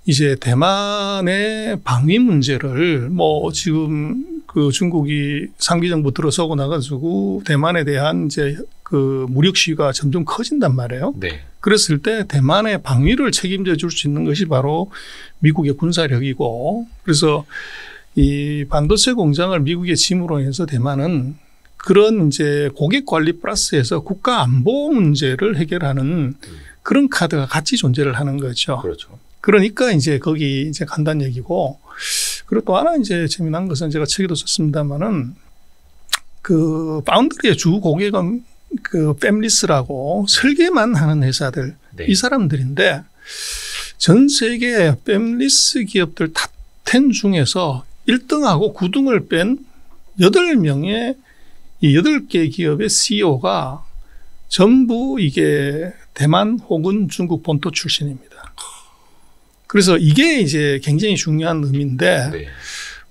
이제 대만의 방위 문제를 뭐 지금 그 중국이 3기 정부 들어서고 나가지고 대만에 대한 이제 그 무력 시위가 점점 커진단 말이에요. 네. 그랬을 때 대만의 방위를 책임져 줄 수 있는 것이 바로 미국의 군사력이고 그래서 이 반도체 공장을 미국에 짐으로 해서 대만은 그런 이제 고객 관리 플러스에서 국가 안보 문제를 해결하는 그런 카드가 같이 존재를 하는 거죠. 그렇죠. 그러니까 이제 거기 이제 간다는 얘기고 그리고 또 하나 이제 재미난 것은 제가 책에도 썼습니다만은 그 파운드리의 주 고객은 그 팹리스라고 설계만 하는 회사들 네. 이 사람들인데 전 세계 팹리스 기업들 탑10 중에서 1등하고 9등을 뺀 8명의 이 8개 기업의 CEO가 전부 이게 대만 혹은 중국 본토 출신입니다. 그래서 이게 이제 굉장히 중요한 의미인데 네.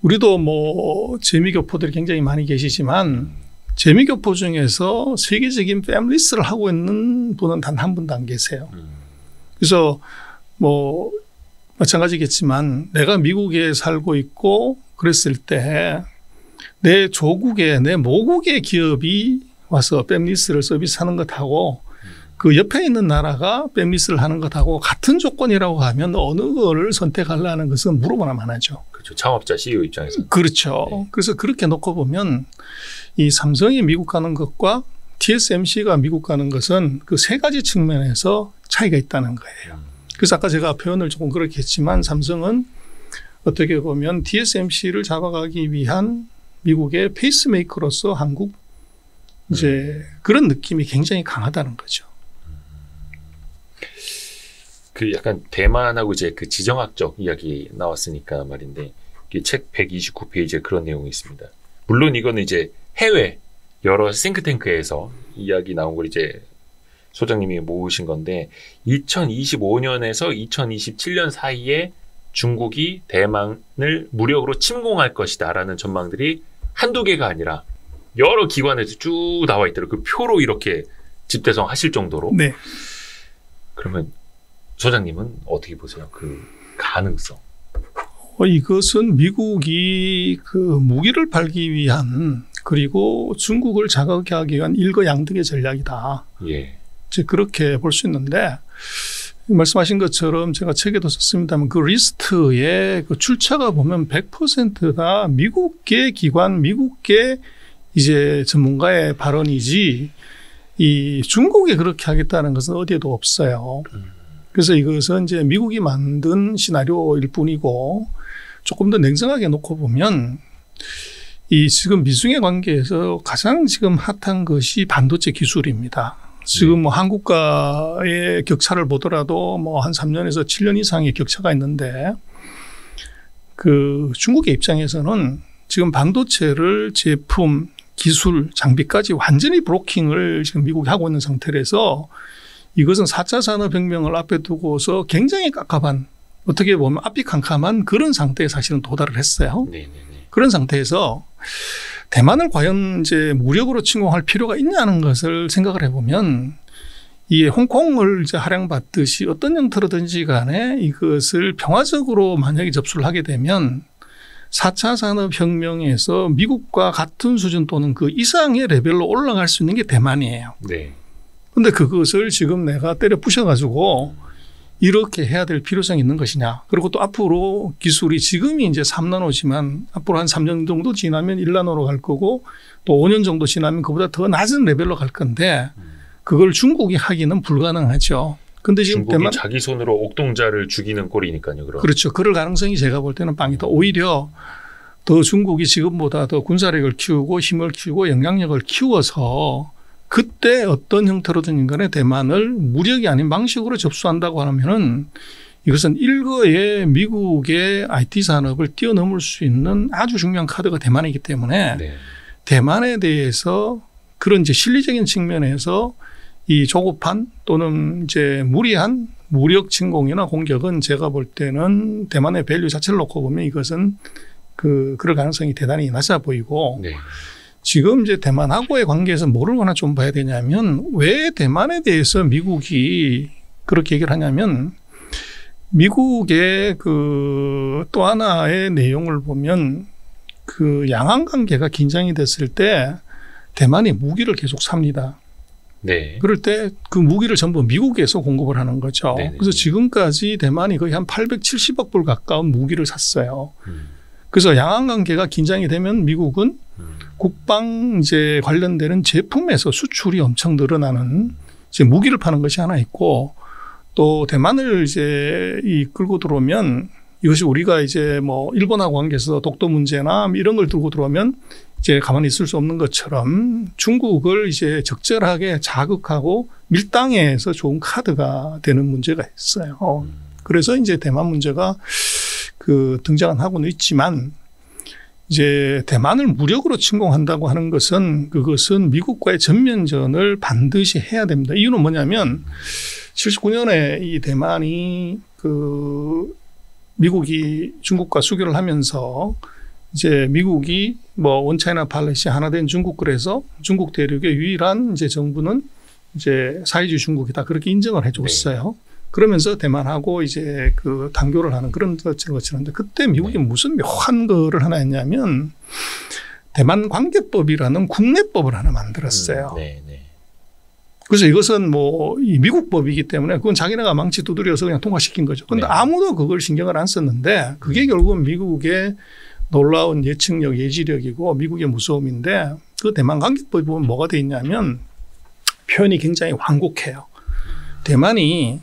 우리도 뭐 재미교포들이 굉장히 많이 계시지만 재미교포 중에서 세계적인 팹리스를 하고 있는 분은 단 한 분도 안 계세요. 그래서 뭐 마찬가지겠지만 내가 미국에 살고 있고 그랬을 때 내 조국의 내 모국의 기업이 와서 팹리스를 서비스하는 것하고 그 옆에 있는 나라가 팹리스를 하는 것하고 같은 조건이라고 하면 어느 거를 선택하려는 것은 물어보나만 하죠. 그렇죠. 창업자 CEO 입장에서. 그렇죠. 네. 그래서 그렇게 놓고 보면 이 삼성이 미국 가는 것과 TSMC가 미국 가는 것은 그 세 가지 측면에서 차이가 있다는 거예요. 그래서 아까 제가 표현을 조금 그렇게 했지만 삼성은 어떻게 보면 TSMC를 잡아가기 위한 미국의 페이스메이커로서 한국 이제 그런 느낌이 굉장히 강하다는 거죠. 그 약간 대만하고 이제 그 지정학적 이야기 나왔으니까 말인데 책 129페이지에 그런 내용이 있습니다. 물론 이거는 이제 해외 여러 싱크탱크에서 이야기 나온 걸 이제 소장님이 모으신 건데 2025년에서 2027년 사이에 중국이 대만을 무력으로 침공할 것이다라는 전망들이 한두 개가 아니라 여러 기관에서 쭉 나와 있더라고요. 그 표로 이렇게 집대성 하실 정도로. 네. 그러면 소장님은 어떻게 보세요? 그 가능성. 이것은 미국이 그 무기를 팔기 위한 그리고 중국을 자극하기 위한 일거양득의 전략이다. 예. 이제 그렇게 볼 수 있는데 말씀하신 것처럼 제가 책에도 썼습니다만 그 리스트에 그 출처가 보면 100%다 미국계 기관, 미국계 이제 전문가의 발언이지 이 중국이 그렇게 하겠다는 것은 어디에도 없어요. 그래서 이것은 이제 미국이 만든 시나리오일 뿐이고 조금 더 냉정하게 놓고 보면 이 지금 미중의 관계에서 가장 지금 핫한 것이 반도체 기술입니다. 지금 뭐 한국과의 격차를 보더라도 뭐 한 3년에서 7년 이상의 격차가 있는데 그 중국의 입장에서는 지금 반도체를 제품, 기술, 장비까지 완전히 브로킹을 지금 미국이 하고 있는 상태라서 이것은 4차 산업혁명을 앞에 두고서 굉장히 깝깝한 어떻게 보면 앞이 캄캄한 그런 상태에 사실은 도달을 했어요. 네네네. 그런 상태에서 대만을 과연 이제 무력으로 침공할 필요가 있냐는 것을 생각을 해보면 이 홍콩을 이제 할양받듯이 어떤 형태로든지 간에 이것을 평화적으로 만약에 접수를 하게 되면 4차 산업혁명에서 미국과 같은 수준 또는 그 이상의 레벨로 올라갈 수 있는 게 대만이에요. 네. 그런데 그것을 지금 내가 때려 부셔가지고 이렇게 해야 될 필요성이 있는 것이냐. 그리고 또 앞으로 기술이 지금이 이제 3나노지만 앞으로 한 3년 정도 지나면 1나노로 갈 거고 또 5년 정도 지나면 그보다 더 낮은 레벨로 갈 건데 그걸 중국이 하기는 불가능하죠. 근데 지금 중국이 대만 자기 손으로 옥동자를 죽이는 꼴이니까요. 그럼. 그렇죠. 그럴 가능성이 제가 볼 때는 빵이다. 오히려 더 중국이 지금보다 더 군사력을 키우고 힘을 키우고 영향력을 키워서 그때 어떤 형태로든 간에 대만을 무력이 아닌 방식으로 접수한다고 하면은 이것은 일거에 미국의 IT 산업을 뛰어넘을 수 있는 아주 중요한 카드가 대만이기 때문에 네. 대만에 대해서 그런 이제 실리적인 측면에서 이 조급한 또는 이제 무리한 무력 침공이나 공격은 제가 볼 때는 대만의 밸류 자체를 놓고 보면 이것은 그럴 가능성이 대단히 낮아 보이고 네. 지금 이제 대만하고의 관계에서 뭐를 하나 좀 봐야 되냐면 왜 대만에 대해서 미국이 그렇게 얘기를 하냐면 미국의 그 또 하나의 내용을 보면 그 양안 관계가 긴장이 됐을 때 대만이 무기를 계속 삽니다. 네. 그럴 때 그 무기를 전부 미국에서 공급을 하는 거죠. 네네. 그래서 지금까지 대만이 거의 한 870억 불 가까운 무기를 샀어요. 그래서 양안 관계가 긴장이 되면 미국은 국방 이제 관련되는 제품에서 수출이 엄청 늘어나는 이제 무기를 파는 것이 하나 있고 또 대만을 이제 끌고 들어오면 이것이 우리가 이제 뭐 일본하고 관계에서 독도 문제나 이런 걸 들고 들어오면 이제 가만히 있을 수 없는 것처럼 중국을 이제 적절하게 자극하고 밀당해서 좋은 카드가 되는 문제가 있어요. 그래서 이제 대만 문제가 등장은 하고는 있지만 이제 대만을 무력으로 침공한다고 하는 것은 그것은 미국과의 전면전을 반드시 해야 됩니다. 이유는 뭐냐면 79년에 이 대만이 미국이 중국과 수교를 하면서 이제 미국이 뭐 원차이나 팔레시 하나 된 중국 그래서 중국 대륙의 유일한 이제 정부는 이제 사회주의 중국이다 그렇게 인정을 해줬어요. 네. 그러면서 대만하고 이제 단교를 하는 그런 것을 거치는데 그때 미국이 네. 무슨 묘한 거를 하나 했냐면 대만 관계법이라는 국내법을 하나 만들었어요. 네. 그래서 이것은 뭐 이 미국 법이기 때문에 그건 자기네가 망치 두드려서 그냥 통과시킨 거죠. 그런데 네. 아무도 그걸 신경을 안 썼는데 그게 결국은 미국의 놀라운 예측력, 예지력이고 미국의 무서움인데 그 대만 관계법이 보면 뭐가 돼 있냐면 표현이 굉장히 완곡해요. 대만이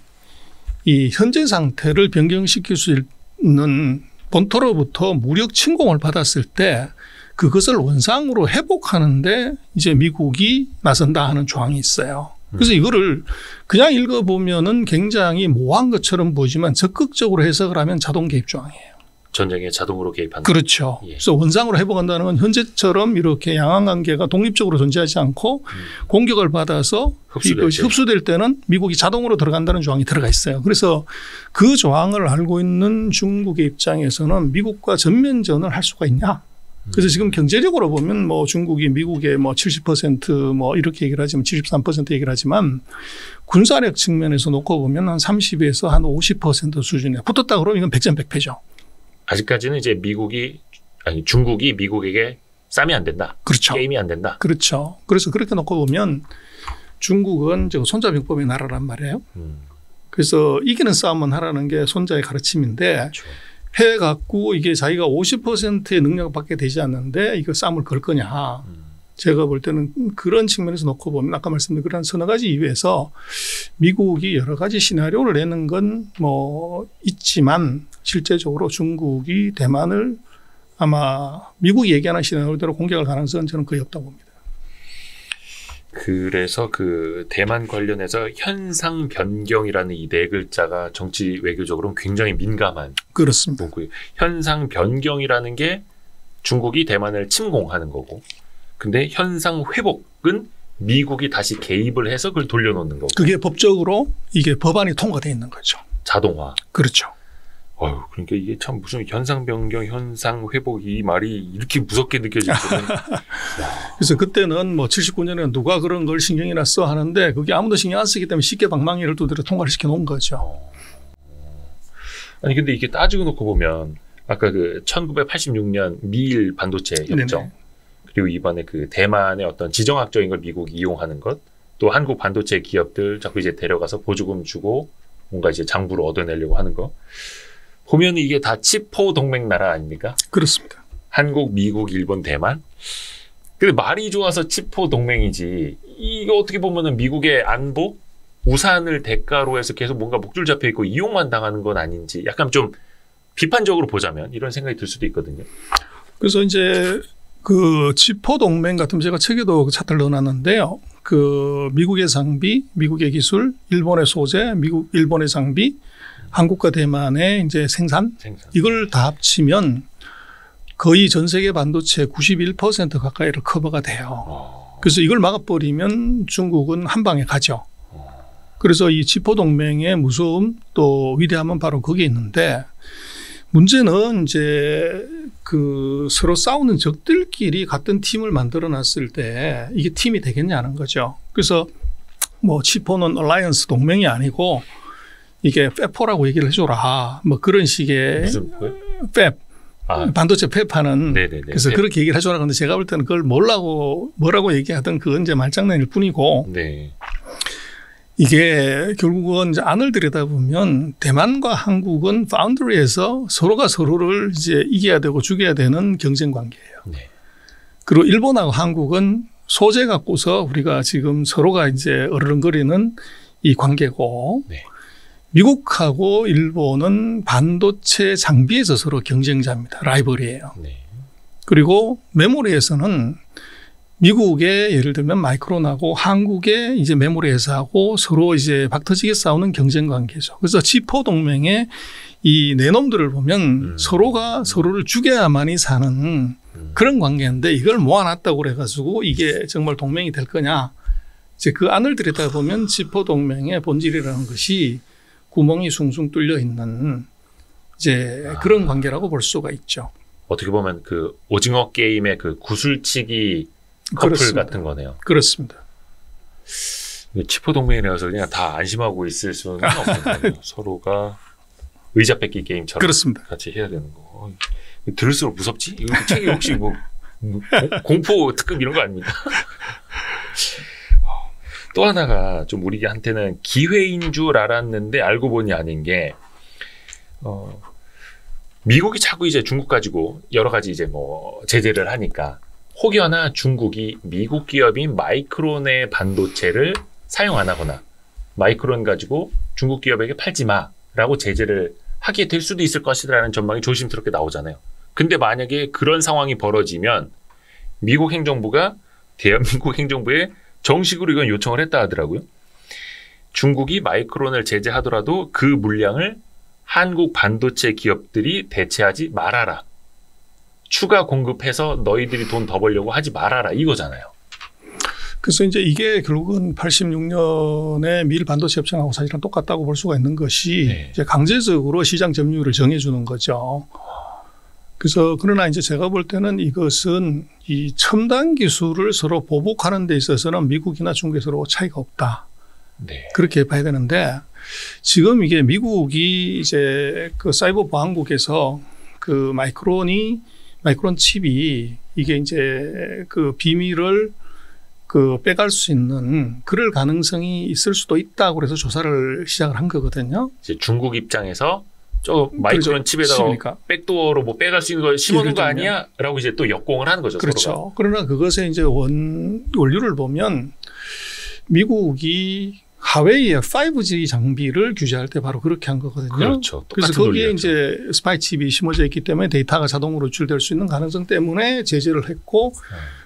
이 현재 상태를 변경시킬 수 있는 본토로부터 무력 침공을 받았을 때 그것을 원상으로 회복하는데 이제 미국이 나선다 하는 조항이 있어요. 그래서 이거를 그냥 읽어보면은 굉장히 모호한 것처럼 보이지만 적극적으로 해석을 하면 자동 개입 조항이에요. 전쟁에 자동으로 개입한다. 그렇죠. 예. 그래서 원상으로 회복한다는 건 현재처럼 이렇게 양안 관계가 독립적으로 존재하지 않고 공격을 받아서 흡수될 때는 미국이 자동으로 들어간다는 조항이 들어가 있어요. 그래서 그 조항을 알고 있는 중국의 입장에서는 미국과 전면전을 할 수가 있냐. 그래서 지금 경제적으로 보면 뭐 중국이 미국의 뭐 70% 이렇게 얘기를 하지만 73% 얘기를 하지만 군사력 측면에서 놓고 보면 한 30에서 한 50% 수준에 붙었다 그러면 이건 백전백패죠. 아직까지는 이제 중국이 미국에게 싸움이 안 된다. 그렇죠. 게임이 안 된다. 그렇죠. 그래서 그렇게 놓고 보면 중국은 손자병법의 나라란 말이에요. 그래서 이기는 싸움은 하라는 게 손자의 가르침인데 그렇죠. 해갖고 이게 자기가 50%의 능력을 받게 되지 않는데 이거 싸움을 걸 거냐. 제가 볼 때는 그런 측면에서 놓고 보면 아까 말씀드린 그런 서너 가지 이유에서 미국이 여러 가지 시나리오를 내는 건 뭐 있지만 실제적으로 중국이 대만을 아마 미국이 얘기하는 시나리오대로 공격할 가능성은 저는 거의 없다고 봅니다. 그래서 그 대만 관련해서 현상 변경이라는 이 네 글자가 정치 외교적으로는 굉장히 민감한 그렇습니다. 문구예요. 현상 변경이라는 게 중국이 대만을 침공하는 거고, 근데 현상 회복은 미국이 다시 개입을 해서 그걸 돌려놓는 거고. 그게 법적으로 이게 법안이 통과되어 있는 거죠. 자동화. 그렇죠. 그러니까 이게 참 무슨 현상 변경, 현상 회복 이 말이 이렇게 무섭게 느껴지거든요. 그래서 그때는 뭐 79년에 누가 그런 걸 신경이나 써 하는데 그게 아무도 신경 안 쓰기 때문에 쉽게 방망이를 두드려 통과를 시켜 놓은 거죠. 아니 근데 이게 따지고 놓고 보면 아까 그 1986년 미일 반도체 협정, 네네. 그리고 이번에 그 대만의 어떤 지정학적인 걸 미국이 이용하는 것, 또 한국 반도체 기업들 자꾸 이제 데려가서 보조금 주고 뭔가 이제 장부를 얻어내려고 하는 거. 보면 이게 다 치포 동맹 나라 아닙니까? 그렇습니다. 한국, 미국, 일본, 대만. 근데 말이 좋아서 치포 동맹이지. 이거 어떻게 보면은 미국의 안보, 우산을 대가로 해서 계속 뭔가 목줄 잡혀 있고 이용만 당하는 건 아닌지 약간 좀 비판적으로 보자면 이런 생각이 들 수도 있거든요. 그래서 이제 그 치포 동맹 같은 제가 책에도 차트를 넣어놨는데요. 그 미국의 장비, 미국의 기술, 일본의 소재, 일본의 장비, 한국과 대만의 이제 생산. 이걸 다 합치면 거의 전 세계 반도체 91% 가까이를 커버가 돼요. 그래서 이걸 막아버리면 중국은 한 방에 가죠. 그래서 이 치포 동맹의 무서움 또 위대함은 바로 거기에 있는데 문제는 이제 그 서로 싸우는 적들끼리 같은 팀을 만들어 놨을 때 이게 팀이 되겠냐는 거죠. 그래서 뭐 치포는 얼라이언스 동맹이 아니고 이게 페포라고 얘기를 해줘라. 뭐 그런 식의 무슨 팹. 반도체 팹하는. 네네네. 그래서 팹. 그렇게 얘기를 해줘라. 근데 제가 볼 때는 그걸 뭐라고 얘기하든 그건 이제 말장난일 뿐이고. 네. 이게 결국은 이제 안을 들여다보면 대만과 한국은 파운드리에서 서로가 서로를 이제 이겨야 되고 죽여야 되는 경쟁 관계예요. 네. 그리고 일본하고 한국은 소재 갖고서 우리가 지금 서로가 이제 어르렁거리는 이 관계고. 네. 미국하고 일본은 반도체 장비에서 서로 경쟁자입니다. 라이벌이에요. 네. 그리고 메모리에서는 미국의 예를 들면 마이크론하고 한국의 이제 메모리 회사하고 서로 이제 박터지게 싸우는 경쟁 관계죠. 그래서 치포 동맹의 이 내놈들을 보면 서로가 서로를 죽여야만이 사는 그런 관계인데 이걸 모아놨다고 그래가지고 이게 정말 동맹이 될 거냐. 이제 그 안을 들여다보면 치포 동맹의 본질이라는 것이 구멍이 숭숭 뚫려 있는 이제 그런 관계라고 볼 수가 있죠. 어떻게 보면 그 오징어 게임의 그 구슬치기 커플 그렇습니다. 같은 거네요. 그렇습니다. 치포 동맹이라서 그냥 다 안심하고 있을 수는 없거든요. 서로가 의자 뺏기 게임처럼 그렇습니다. 같이 해야 되는 거. 들을수록 무섭지? 이거 책이 혹시 뭐 공포 특급 이런 거 아닙니까? 또 하나가 좀 우리한테는 기회인 줄 알았는데 알고 보니 아닌 게 미국이 자꾸 이제 중국 가지고 여러 가지 이제 뭐 제재를 하니까 혹여나 중국이 미국 기업인 마이크론의 반도체를 사용 안 하거나 마이크론 가지고 중국 기업에게 팔지 마라고 제재를 하게 될 수도 있을 것이라는 전망이 조심스럽게 나오잖아요. 근데 만약에 그런 상황이 벌어지면 미국 행정부가 대한민국 행정부에 정식으로 이건 요청을 했다 하더라고요. 중국이 마이크론을 제재하더라도 그 물량을 한국 반도체 기업들이 대체하지 말아라. 추가 공급해서 너희들이 돈 더 벌려고 하지 말아라 이거잖아요. 그래서 이제 이게 결국은 86년에 미일 반도체 협정하고 사실은 똑같다고 볼 수가 있는 것이 네. 이제 강제적으로 시장 점유율을 정해주는 거죠. 그래서 그러나 이제 제가 볼 때는 이것은 이 첨단 기술을 서로 보복하는 데 있어서는 미국이나 중국에 서로 차이가 없다. 네. 그렇게 봐야 되는데 지금 이게 미국이 이제 그 사이버 보안국에서 그 마이크론 칩이 이게 이제 그 비밀을 그 빼갈 수 있는 그럴 가능성이 있을 수도 있다고 그래서 조사를 시작을 한 거거든요. 이제 중국 입장에서 저 마이크론 칩에다가 심으니까. 백도어로 뭐 빼갈 수 있는 거 심어놓은 거 아니야? 라고 이제 또 역공을 하는 거죠. 그렇죠. 서로가. 그러나 그것의 이제 원료를 보면 미국이 하웨이의 5G 장비를 규제할 때 바로 그렇게 한 거거든요. 그렇죠. 그래서 거기에 이제 스파이 칩이 심어져 있기 때문에 데이터가 자동으로 유출될 수 있는 가능성 때문에 제재를 했고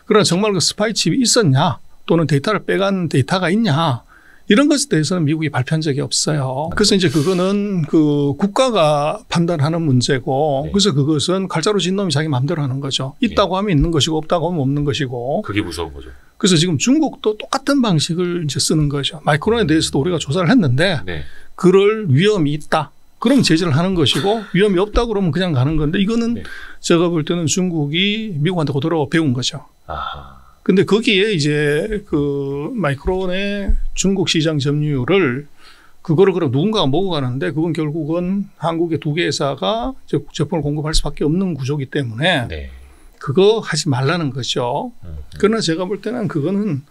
그러나 정말 그 스파이 칩이 있었냐 또는 데이터를 빼간 데이터가 있냐 이런 것에 대해서는 미국이 발표한 적이 없어요. 그래서 이제 그거는 그 국가가 판단하는 문제고 네. 그래서 그것은 칼자루 진 놈이 자기 마음대로 하는 거죠. 있다고 하면 있는 것이고 없다고 하면 없는 것이고. 그게 무서운 거죠. 그래서 지금 중국도 똑같은 방식을 이제 쓰는 거죠. 마이크론에 대해서도 우리가 조사를 했는데 네. 그럴 위험이 있다. 그럼 제재를 하는 것이고 위험이 없다 그러면 그냥 가는 건데 이거는 네. 제가 볼 때는 중국이 미국한테 그대로 배운 거죠. 아하. 근데 거기에 이제 그 마이크론의 중국 시장 점유율을 그거를 그럼 누군가가 먹어가는데 그건 결국은 한국의 두 개 회사가 제품을 공급할 수밖에 없는 구조이기 때문에 네. 그거 하지 말라는 거죠. 그러나 제가 볼 때는 그거는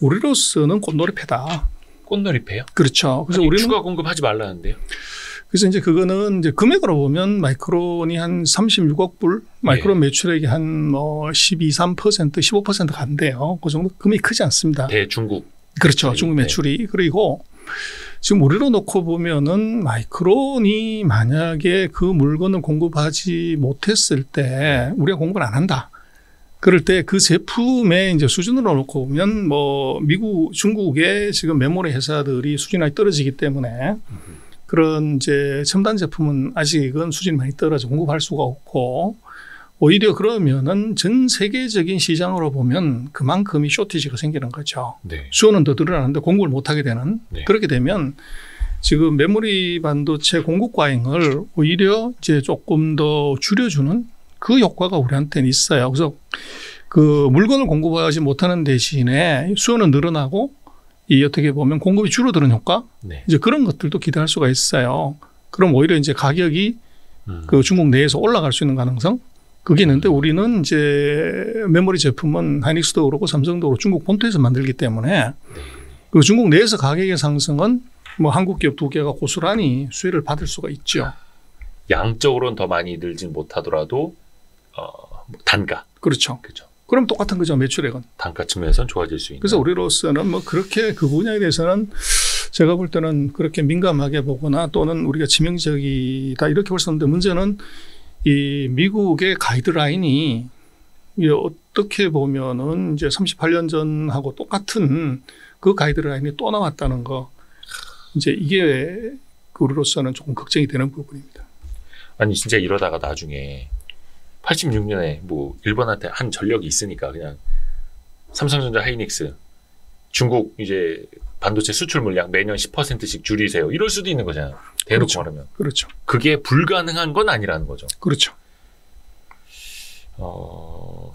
우리로서는 꽃놀이패다. 꽃놀이패요? 그렇죠. 그래서 아니, 우리는 추가 공급하지 말라는데요. 그래서 이제 그거는 이제 금액으로 보면 마이크론이 한 36억 불, 마이크론 네. 매출액이 한 뭐 12, 3%, 15% 간대요. 그 정도 금액이 크지 않습니다. 대중국. 그렇죠. 중국 매출이. 그리고 지금 우리로 놓고 보면은 마이크론이 만약에 그 물건을 공급하지 못했을 때 우리가 공급을 안 한다. 그럴 때 그 제품의 이제 수준으로 놓고 보면 뭐 미국, 중국의 지금 메모리 회사들이 수준이 많이 떨어지기 때문에 그런 이제 첨단 제품은 아직은 수준이 많이 떨어져 공급할 수가 없고 오히려 그러면은 전 세계적인 시장으로 보면 그만큼이 쇼티지가 생기는 거죠. 네. 수요는 더 늘어나는데 공급을 못하게 되는. 네. 그렇게 되면 지금 메모리 반도체 공급 과잉을 오히려 이제 조금 더 줄여주는 그 효과가 우리한테는 있어요. 그래서 그 물건을 공급하지 못하는 대신에 수요는 늘어나고 이 어떻게 보면 공급이 줄어드는 효과 네. 이제 그런 것들도 기대할 수가 있어요. 그럼 오히려 이제 가격이 그 중국 내에서 올라갈 수 있는 가능성 그게 있는데 우리는 이제 메모리 제품은 하이닉스도 그렇고 삼성도 그렇고 중국 본토에서 만들기 때문에 그 중국 내에서 가격의 상승은 뭐 한국 기업 두 개가 고스란히 수혜를 받을 수가 있죠. 양적으로는 더 많이 늘진 못하더라도 단가. 그렇죠. 그렇죠. 그럼 똑같은 거죠. 매출액은. 단가 측면에서는 좋아질 수 있는. 그래서 우리로서는 뭐 그렇게 그 분야에 대해서는 제가 볼 때는 그렇게 민감하게 보거나 또는 우리가 치명적이다 이렇게 볼 수 없는데 문제는 이 미국의 가이드라인이 어떻게 보면은 이제 38년 전하고 똑같은 그 가이드라인이 또 나왔다는 거. 이제 이게 우리로서는 조금 걱정이 되는 부분입니다. 아니 진짜 이러다가 나중에 86년에 뭐 일본한테 한 전력이 있으니까 그냥 삼성전자 하이닉스 중국 이제 반도체 수출 물량 매년 10%씩 줄이세요. 이럴 수도 있는 거잖아요. 대놓고 그렇죠. 말하면. 그렇죠. 그게 불가능한 건 아니라는 거죠. 그렇죠.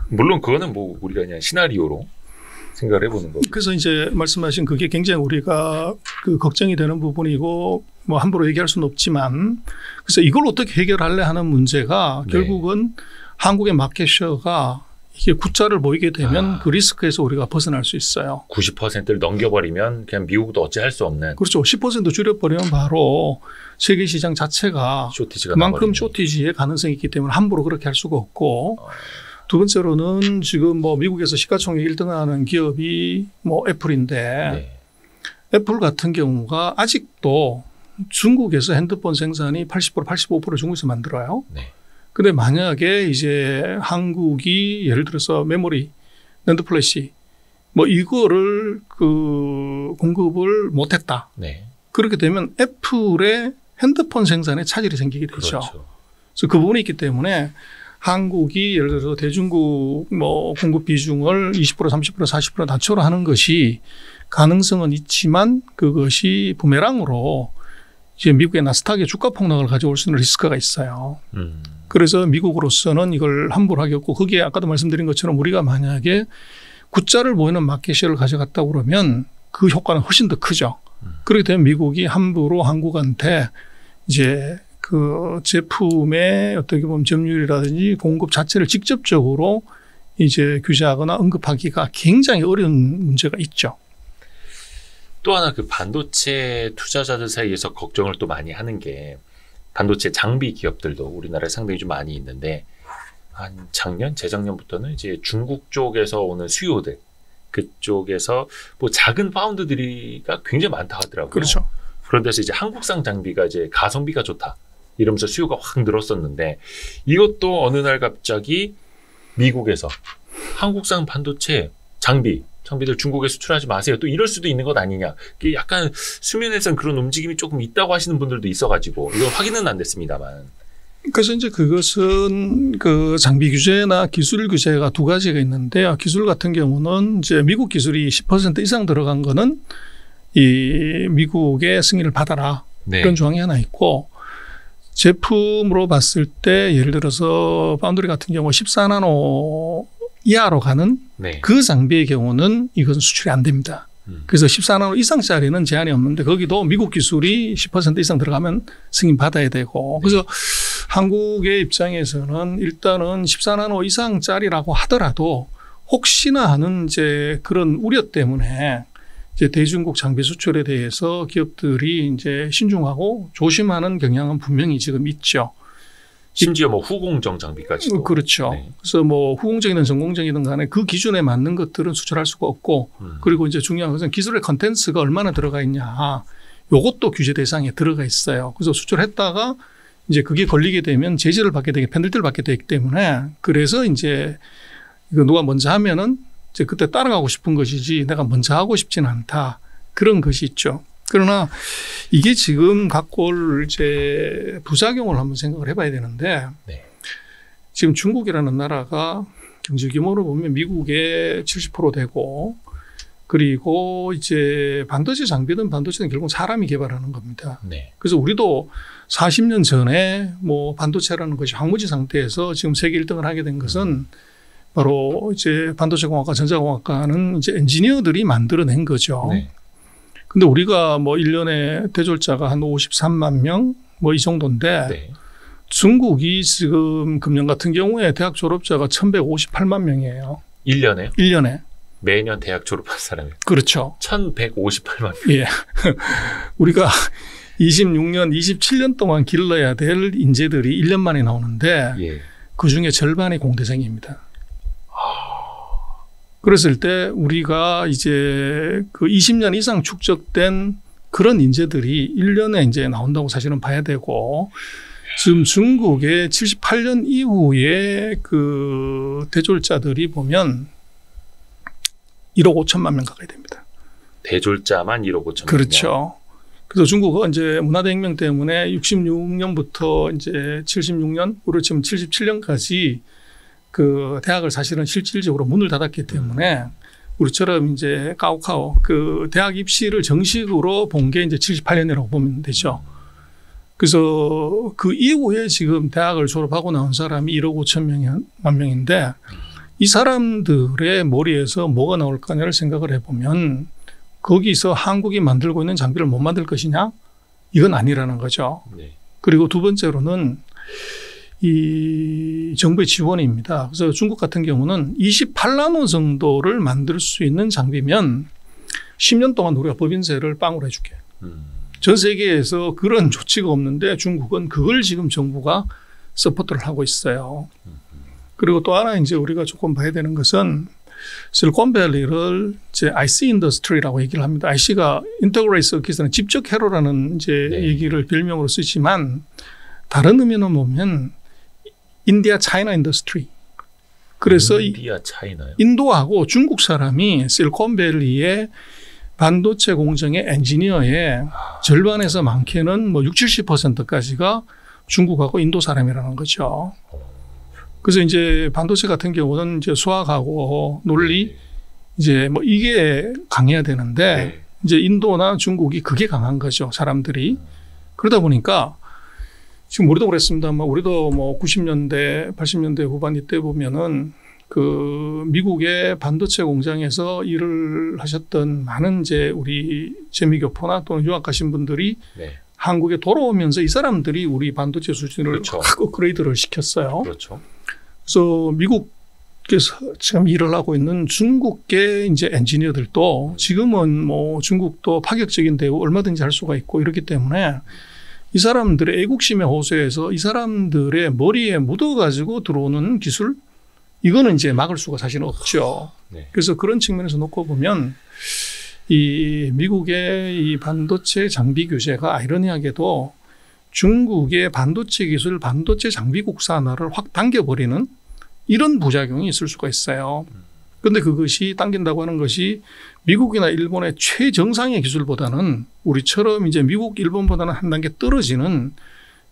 물론 그거는 뭐 우리가 그냥 시나리오로 생각을 해보는 거고. 그래서 이제 말씀하신 그게 굉장히 우리가 그 걱정이 되는 부분이고 뭐 함부로 얘기할 수는 없지만 그래서 이걸 어떻게 해결할래 하는 문제가 네. 결국은 한국의 마켓셔가 이게 구자를 보이게 되면 그 리스크에서 우리가 벗어날 수 있어요. 90%를 넘겨버리면 그냥 미국도 어찌할 수 없는. 그렇죠. 10% 줄여버리면 바로 세계 시장 자체가 쇼티지가 그만큼 나버리네. 쇼티지의 가능성이 있기 때문에 함부로 그렇게 할 수가 없고 두 번째로는 지금 뭐 미국에서 시가총액 1등하는 기업이 뭐 애플인데 네. 애플 같은 경우가 아직도 중국에서 핸드폰 생산이 80%, 85% 중국에서 만들어요. 네. 근데 만약에 이제 한국이 예를 들어서 메모리, 낸드 플래시 뭐 이거를 그 공급을 못했다. 네. 그렇게 되면 애플의 핸드폰 생산에 차질이 생기게 되죠. 그렇죠. 그래서 그 부분이 있기 때문에 한국이 예를 들어서 대중국 뭐 공급 비중을 20%, 30%, 40% 낮춰라 하는 것이 가능성은 있지만 그것이 부메랑으로 이제 미국의 나스닥의 주가 폭락을 가져올 수 있는 리스크가 있어요. 그래서 미국으로서는 이걸 함부로 하겠고 거기에 아까도 말씀드린 것처럼 우리가 만약에 구자를 보이는 마켓시를 가져갔다고 그러면 그 효과는 훨씬 더 크죠. 그렇게 되면 미국이 함부로 한국한테 이제 그 제품의 어떻게 보면 점유율이라든지 공급 자체를 직접적으로 이제 규제하거나 언급하기가 굉장히 어려운 문제가 있죠. 또 하나 그 반도체 투자자들 사이에서 걱정을 또 많이 하는 게 반도체 장비 기업들도 우리나라에 상당히 좀 많이 있는데 한 작년, 재작년부터는 이제 중국 쪽에서 오는 수요들 그쪽에서 뭐 작은 파운드들이가 굉장히 많다 하더라고요. 그렇죠. 그런 데서 이제 한국산 장비가 이제 가성비가 좋다 이러면서 수요가 확 늘었었는데 이것도 어느 날 갑자기 미국에서 한국산 반도체 장비들 중국에 수출하지 마세요. 또 이럴 수도 있는 것 아니냐. 약간 수면에선 그런 움직임이 조금 있다고 하시는 분들도 있어가지고 이건 확인은 안 됐습니다만. 그래서 이제 그것은 그 장비 규제나 기술 규제가 두 가지가 있는데요. 기술 같은 경우는 이제 미국 기술이 10% 이상 들어간 거는 이 미국의 승인을 받아라. 네. 이런 조항이 하나 있고 제품으로 봤을 때 예를 들어서 파운드리 같은 경우 14나노 이하로 가는 네. 그 장비의 경우는 이것은 수출이 안 됩니다. 그래서 14나노 이상짜리는 제한이 없는데 거기도 미국 기술이 10% 이상 들어가면 승인 받아야 되고 그래서 한국의 입장에서는 일단은 14나노 이상짜리라고 하더라도 혹시나 하는 이제 그런 우려 때문에 이제 대중국 장비 수출에 대해서 기업들이 이제 신중하고 조심하는 경향은 분명히 지금 있죠. 심지어 뭐 후공정 장비까지도. 그렇죠. 네. 그래서 뭐 후공정이든 전공정이든 간에 그 기준에 맞는 것들은 수출할 수가 없고 그리고 이제 중요한 것은 기술의 컨텐츠가 얼마나 들어가 있냐. 요것도 규제 대상에 들어가 있어요. 그래서 수출했다가 이제 그게 걸리게 되면 제재를 받게 되게 펜들티를 받게 되기 때문에 그래서 이제 이거 누가 먼저 하면은 이제 그때 따라가고 싶은 것이지 내가 먼저 하고 싶지는 않다. 그런 것이 있죠. 그러나 이게 지금 갖고 올 이제 부작용을 한번 생각을 해봐야 되는데 네. 지금 중국이라는 나라가 경제 규모로 보면 미국의 70% 되고 그리고 이제 반도체 장비든 반도체는 결국 사람이 개발하는 겁니다. 네. 그래서 우리도 40년 전에 뭐 반도체라는 것이 황무지 상태에서 지금 세계 1등을 하게 된 것은 바로 이제 반도체 공학과 전자공학과는 이제 엔지니어들이 만들어낸 거죠. 네. 근데 우리가 뭐 1년에 대졸자가 한 53만 명 뭐 이 정도인데 네. 중국이 지금 금년 같은 경우에 대학 졸업자가 1158만 명이에요. 1년에요? 1년에. 매년 대학 졸업한 사람이. 그렇죠. 1158만 명. 예. 우리가 26년, 27년 동안 길러야 될 인재들이 1년 만에 나오는데 예. 그중에 절반이 공대생입니다. 그랬을 때 우리가 이제 그 20년 이상 축적된 그런 인재들이 1년에 이제 나온다고 사실은 봐야 되고 지금 중국의 78년 이후에 그 대졸자들이 보면 1억 5천만 명 가까이 됩니다. 대졸자만 1억 5천만 명. 그렇죠. 그래서 중국은 이제 문화대혁명 때문에 66년부터 이제 76년, 우리 지금 77년까지 그 대학을 사실은 실질적으로 문을 닫았기 때문에 우리처럼 이제 가오카오 그 대학 입시를 정식으로 본 게 이제 78년이라고 보면 되죠. 그래서 그 이후에 지금 대학을 졸업하고 나온 사람이 1억 5천만 명인데 이 사람들의 머리에서 뭐가 나올 거냐를 생각을 해보면 거기서 한국이 만들고 있는 장비를 못 만들 것이냐? 이건 아니라는 거죠. 네. 그리고 두 번째로는 이 정부의 지원입니다. 그래서 중국 같은 경우는 28나노 정도를 만들 수 있는 장비면 10년 동안 우리가 법인세를 빵으로 해줄게. 전 세계에서 그런 조치가 없는데 중국은 그걸 지금 정부가 서포트를 하고 있어요. 그리고 또 하나 이제 우리가 조금 봐야 되는 것은 실리콘밸리를 이제 IC 인더스트리라고 얘기를 합니다. IC가 인터그레이스 서킷은 집적 회로라는 이제 네. 얘기를 별명으로 쓰지만 다른 의미는 보면 인디아 차이나 인더스트리. 그래서 인디아 차이나요? 인도하고 중국 사람이 실리콘밸리의 반도체 공정의 엔지니어의 절반에서 많게는 뭐 60, 70%까지가 중국하고 인도 사람이라는 거죠. 그래서 이제 반도체 같은 경우는 이제 수학하고 논리 이제 뭐 이게 강해야 되는데 네. 이제 인도나 중국이 그게 강한 거죠. 사람들이. 그러다 보니까 지금 우리도 그랬습니다만 우리도 뭐 90년대, 80년대 후반 이때 보면은 그 미국의 반도체 공장에서 일을 하셨던 많은 이제 우리 재미교포나 또는 유학 가신 분들이 네. 한국에 돌아오면서 이 사람들이 우리 반도체 수준을 그렇죠. 확 업그레이드를 시켰어요. 그렇죠. 그래서 미국에서 지금 일을 하고 있는 중국계 이제 엔지니어들도 지금은 뭐 중국도 파격적인 대우 얼마든지 할 수가 있고 이렇기 때문에 이 사람들의 애국심에 호소해서 이 사람들의 머리에 묻어가지고 들어오는 기술 이거는 이제 막을 수가 사실은 없죠. 네. 그래서 그런 측면에서 놓고 보면 이 미국의 이 반도체 장비 규제가 아이러니하게도 중국의 반도체 기술, 반도체 장비 국산화를 확 당겨버리는 이런 부작용이 있을 수가 있어요. 그런데 그것이 당긴다고 하는 것이 미국이나 일본의 최정상의 기술보다는 우리처럼 이제 미국, 일본보다는 한 단계 떨어지는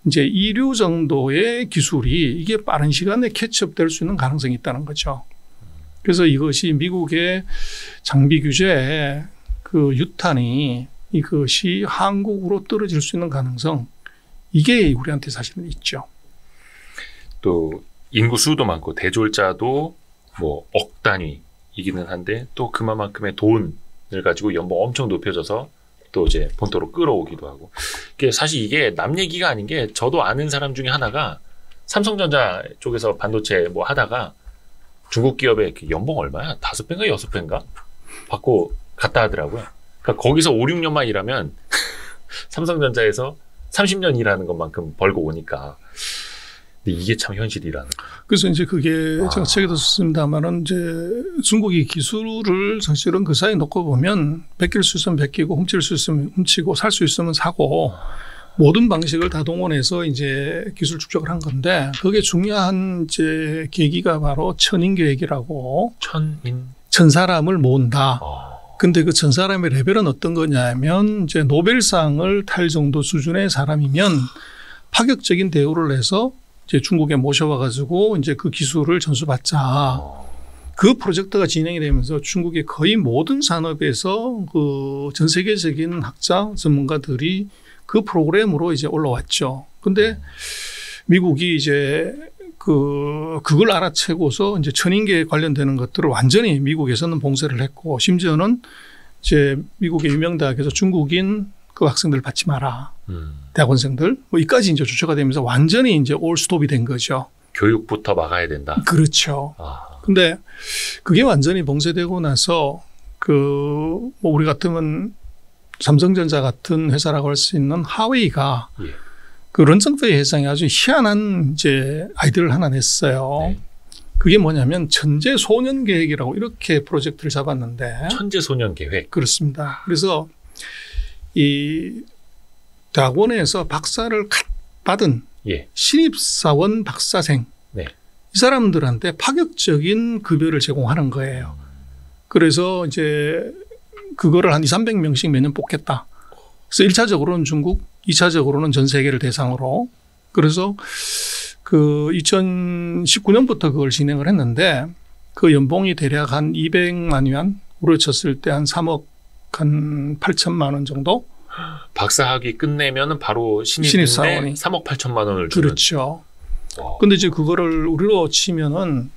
이제 2류 정도의 기술이 이게 빠른 시간에 캐치업될 수 있는 가능성이 있다는 거죠. 그래서 이것이 미국의 장비 규제의 그 유탄이 이것이 한국으로 떨어질 수 있는 가능성, 이게 우리한테 사실은 있죠. 또 인구 수도 많고 대졸자도 뭐 억 단위이기는 한데 또 그만큼의 돈을 가지고 연봉 엄청 높여져서 또 이제 본토로 끌어오기도 하고. 사실 이게 남 얘기가 아닌 게 저도 아는 사람 중에 하나가 삼성전자 쪽에서 반도체 뭐 하다가 중국 기업에 연봉 얼마야? 5배인가 6배인가? 받고 갔다 하더라고요. 그러니까 거기서 5, 6년만 일하면 삼성전자에서 30년 일하는 것만큼 벌고 오니까. 근데 이게 참 현실이라는 거예요. 그래서 이제 그게 제가 책에도 썼습니다만은 이제 중국이 기술을 사실은 그 사이에 놓고 보면 베낄 수 있으면 베끼고 훔칠 수 있으면 훔치고 살 수 있으면 사고 모든 방식을 다 동원해서 이제 기술 축적을 한 건데 그게 중요한 이제 계기가 바로 천인계획이라고 천 사람을 모은다. 근데 그 천 사람의 레벨은 어떤 거냐면 이제 노벨상을 탈 정도 수준의 사람이면 파격적인 대우를 해서 이제 중국에 모셔와 가지고 이제 그 기술을 전수받자. 그 프로젝트가 진행이 되면서 중국의 거의 모든 산업에서 그 전 세계적인 학자 전문가들이 그 프로그램으로 이제 올라왔죠. 근데 미국이 이제 그걸 알아채고서 이제 천인계에 관련되는 것들을 완전히 미국에서는 봉쇄를 했고 심지어는 이제 미국의 유명 대학에서 중국인 그 학생들 받지 마라. 대학원생들 뭐 이까지 이제 조처가 되면서 완전히 이제 올 스톱이 된 거죠. 교육부터 막아야 된다. 그렇죠. 근데 그게 완전히 봉쇄되고 나서 뭐 우리 같으면 삼성전자 같은 회사라고 할 수 있는 하웨이가 그 런정페이 회장이 아주 희한한 이제 아이디어를 하나 냈어요. 네. 그게 뭐냐면 천재소년 계획이라고 이렇게 프로젝트를 잡았는데. 천재소년 계획. 그렇습니다. 그래서 이 대학원에서 박사를 받은 신입사원 박사생 이 사람들한테 파격적인 급여를 제공하는 거예요. 그래서 이제 그거를 한 200~300명씩 매년 뽑겠다. 그래서 1차적으로는 중국, 2차적으로는 전 세계를 대상으로. 그래서 그 2019년부터 그걸 진행을 했는데 그 연봉이 대략 한 200만 위안, 우리로 쳤을 때 한 3억 한 8천만 원 정도. 박사학위 끝내면 바로 신입사원이 3억 8천만 원을 주는. 그렇죠. 근데 이제 그거를 우리로 치면은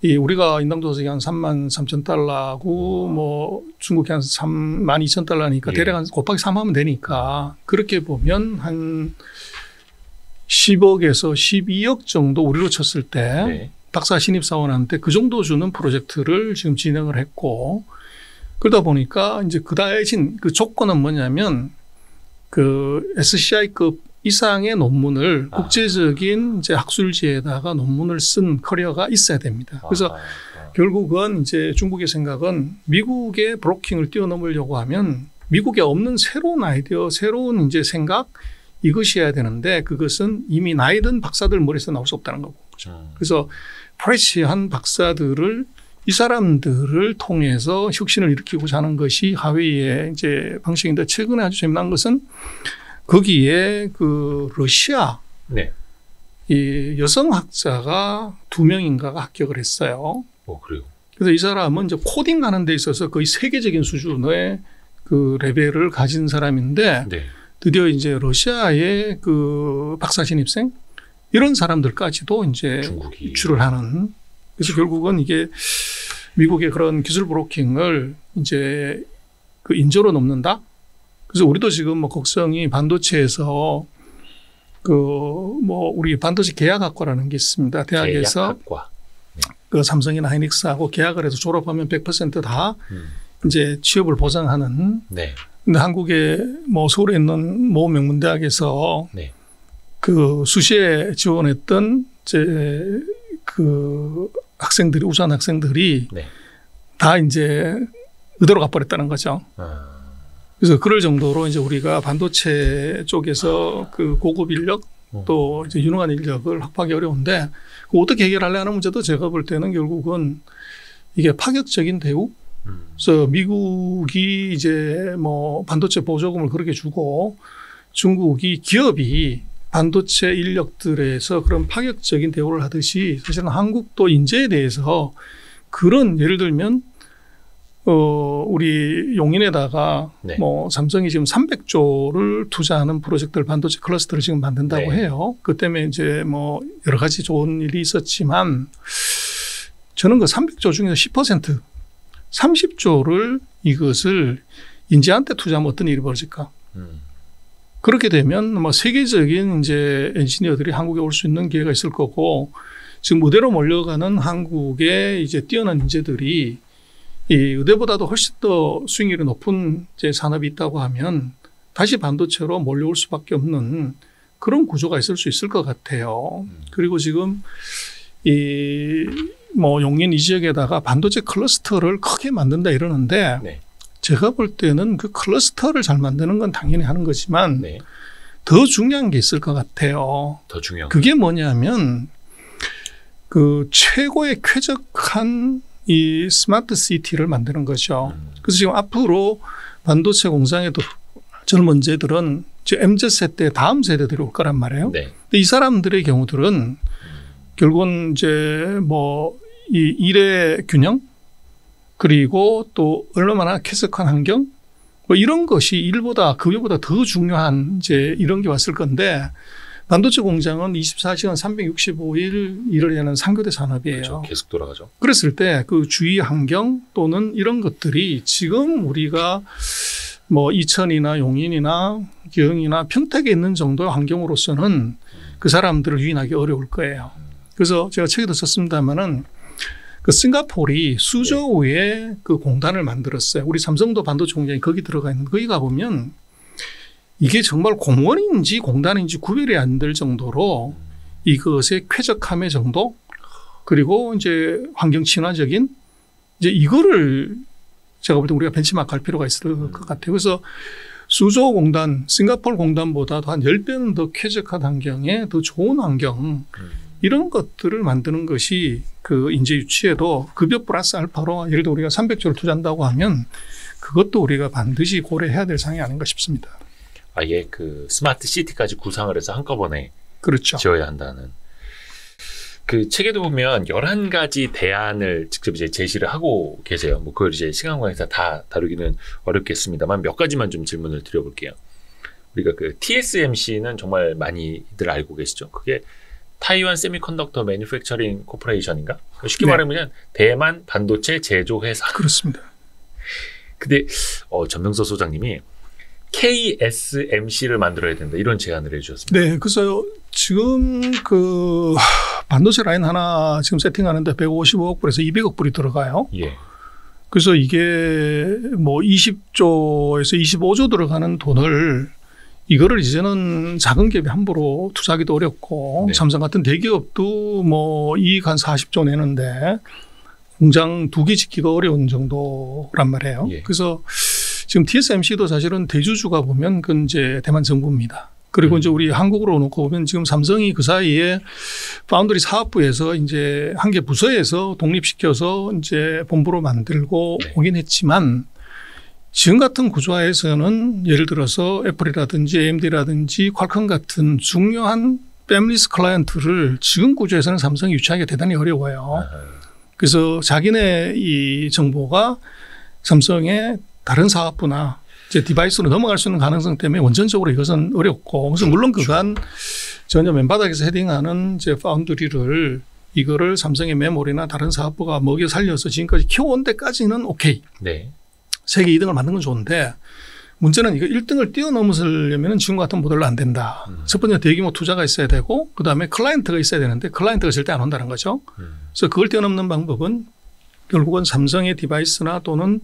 우리가 인당 소득이 한 33,000달러고 뭐 중국이 한 32,000달러니까 대략 한 곱하기 3 하면 되니까 그렇게 보면 한 10억에서 12억 정도 우리로 쳤을 때 박사 신입사원한테 그 정도 주는 프로젝트를 지금 진행을 했고 그러다 보니까 이제 그 대신 그 조건은 뭐냐면 그 SCI급 이상의 논문을 국제적인 이제 학술지에다가 논문을 쓴 커리어가 있어야 됩니다. 그래서 결국은 이제 중국의 생각은 미국의 브로킹을 뛰어넘으려고 하면 미국에 없는 새로운 아이디어, 새로운 이제 생각 이것이어야 되는데 그것은 이미 나이 든 박사들 머리에서 나올 수 없다는 거고. 그래서 프레시한 박사들을 이 사람들을 통해서 혁신을 일으키고자 하는 것이 하웨이의 이제 방식인데 최근에 아주 재미난 것은 거기에 그 러시아 이 여성 학자가 2명인가가 합격을 했어요. 그래요? 그래서 이 사람은 이제 코딩 하는 데 있어서 거의 세계적인 수준의 그 레벨을 가진 사람인데 드디어 이제 러시아의 그 박사 신입생 이런 사람들까지도 이제 유출을 하는. 그래서 결국은 이게 미국의 그런 기술 브로킹을 이제 그 인조로 넘는다. 그래서 우리도 지금 뭐 걱정이 반도체에서 그 뭐 우리 반도체 계약학과라는 게 있습니다. 대학에서 계약학과. 그 삼성이나 하이닉스하고 계약을 해서 졸업하면 100% 다 이제 취업을 보장하는. 근데 한국에 뭐 서울에 있는 모 명문대학에서 그 수시에 지원했던 이제 그 학생들이 우수한 학생들이 네. 다 이제 의대로 가버렸다는 거죠. 그래서 그럴 정도로 이제 우리가 반도체 쪽에서 그 고급 인력 또 이제 유능한 인력을 확보하기 어려운데 어떻게 해결하려는 문제도 제가 볼 때는 결국은 이게 파격적인 대우. 그래서 미국이 이제 뭐 반도체 보조금을 그렇게 주고 중국이 기업이 반도체 인력들에서 그런 파격적인 대우를 하듯이 사실은 한국도 인재에 대해서 그런 예를 들면 우리 용인에다가 네. 뭐 삼성이 지금 300조를 투자하는 프로젝트를 반도체 클러스터를 지금 만든다고 네. 해요. 그 때문에 이제 뭐 여러 가지 좋은 일이 있었지만 저는 그 300조 중에서 10% 30조를 이것을 인재한테 투자하면 어떤 일이 벌어질까? 그렇게 되면 뭐 세계적인 이제 엔지니어들이 한국에 올 수 있는 기회가 있을 거고 지금 의대로 몰려가는 한국의 이제 뛰어난 인재들이 이 의대보다도 훨씬 더 수익률이 높은 이제 산업이 있다고 하면 다시 반도체로 몰려올 수밖에 없는 그런 구조가 있을 수 있을 것 같아요. 그리고 지금 이 뭐 용인 이 지역에다가 반도체 클러스터를 크게 만든다 이러는데 네. 제가 볼 때는 그 클러스터를 잘 만드는 건 당연히 하는 거지만 네. 더 중요한 게 있을 것 같아요. 더 중요한 그게 뭐냐면 그 최고의 쾌적한 이 스마트 시티를 만드는 거죠. 그래서 지금 앞으로 반도체 공장에도 젊은 쟤들은 이제 MZ세대 다음 세대들이 올 거란 말이에요. 네. 근데 이 사람들의 경우들은 결국은 이제 뭐 이 일의 균형 그리고 또 얼마나 쾌적한 환경 뭐 이런 것이 일보다 급여보다 더 중요한 이제 이런 게 왔을 건데 반도체 공장은 24시간 365일 일을 하는 상교대 산업이에요. 그렇죠. 계속 돌아가죠. 그랬을 때 그 주위 환경 또는 이런 것들이 지금 우리가 뭐 이천이나 용인이나 기흥이나 평택에 있는 정도의 환경으로서는 그 사람들을 유인하기 어려울 거예요. 그래서 제가 책에도 썼습니다마는 그 싱가포르이 수저우에 그 공단을 만들었어요. 우리 삼성도 반도체 공장이 거기 들어가 있는데 거기 가보면 이게 정말 공원인지 공단인지 구별이 안 될 정도로 이것의 쾌적함의 정도 그리고 이제 환경 친화적인 이제 이거를 제가 볼 때 우리가 벤치마크 할 필요가 있을 것 같아요. 그래서 수저우 공단, 싱가포르 공단보다도 한 10배는 더 쾌적한 환경에 더 좋은 환경 이런 것들을 만드는 것이 그 인재 유치에도 급여 플러스 알파로 예를 들어 우리가 300조를 투자한다고 하면 그것도 우리가 반드시 고려해야 될 사항이 아닌가 싶습니다. 아예 그 스마트 시티까지 구상을 해서 한꺼번에 그렇죠. 지어야 한다는. 그 책에도 보면 11가지 대안을 직접 이제 제시를 하고 계세요. 뭐 그걸 이제 시간 관계상 다 다루기는 어렵겠습니다만 몇 가지만 좀 질문을 드려볼게요. 우리가 그 TSMC는 정말 많이들 알고 계시죠? 그게 타이완 세미컨덕터 매니팩처링 코퍼레이션인가? 쉽게 네. 말하면 대만 반도체 제조 회사. 그렇습니다. 근데 전명서 소장님이 KSMC를 만들어야 된다 이런 제안을 해주셨습니다. 네, 그래서 지금 그 반도체 라인 하나 지금 세팅하는데 155억 불에서 200억 불이 들어가요. 예. 그래서 이게 뭐 20조에서 25조 들어가는 돈을 이거를 이제는 작은 기업이 함부로 투자하기도 어렵고 네. 삼성 같은 대기업도 뭐 이익 한 40조 내는데 공장 2개 짓기가 어려운 정도란 말이에요. 예. 그래서 지금 TSMC도 사실은 대주주가 보면 그건 이제 대만 정부입니다. 그리고 이제 우리 한국으로 놓고 보면 지금 삼성이 그 사이에 파운드리 사업부에서 이제 한 개 부서에서 독립시켜서 이제 본부로 만들고 네. 오긴 했지만 지금 같은 구조화에서는 예를 들어서 애플이라든지 AMD라든지 퀄컴 같은 중요한 패밀리스 클라이언트를 지금 구조에서는 삼성이 유치하기가 대단히 어려워요. 그래서 자기네 이 정보가 삼성의 다른 사업부나 이제 디바이스로 넘어갈 수 있는 가능성 때문에 원천적으로 이것은 어렵고 그래서 물론 그간 전혀 맨바닥에서 헤딩하는 이제 파운드리를 이거를 삼성의 메모리나 다른 사업부가 먹여 살려서 지금까지 키워온 데까지는 오케이. 네. 세계 2등을 만든 건 좋은데 문제는 이거 1등을 뛰어넘으려면 지금 같은 모델로 안 된다. 첫 번째 대규모 투자가 있어야 되고 그다음에 클라이언트가 있어야 되는데 클라이언트가 절대 안 온다는 거죠. 그래서 그걸 뛰어넘는 방법은 결국은 삼성의 디바이스나 또는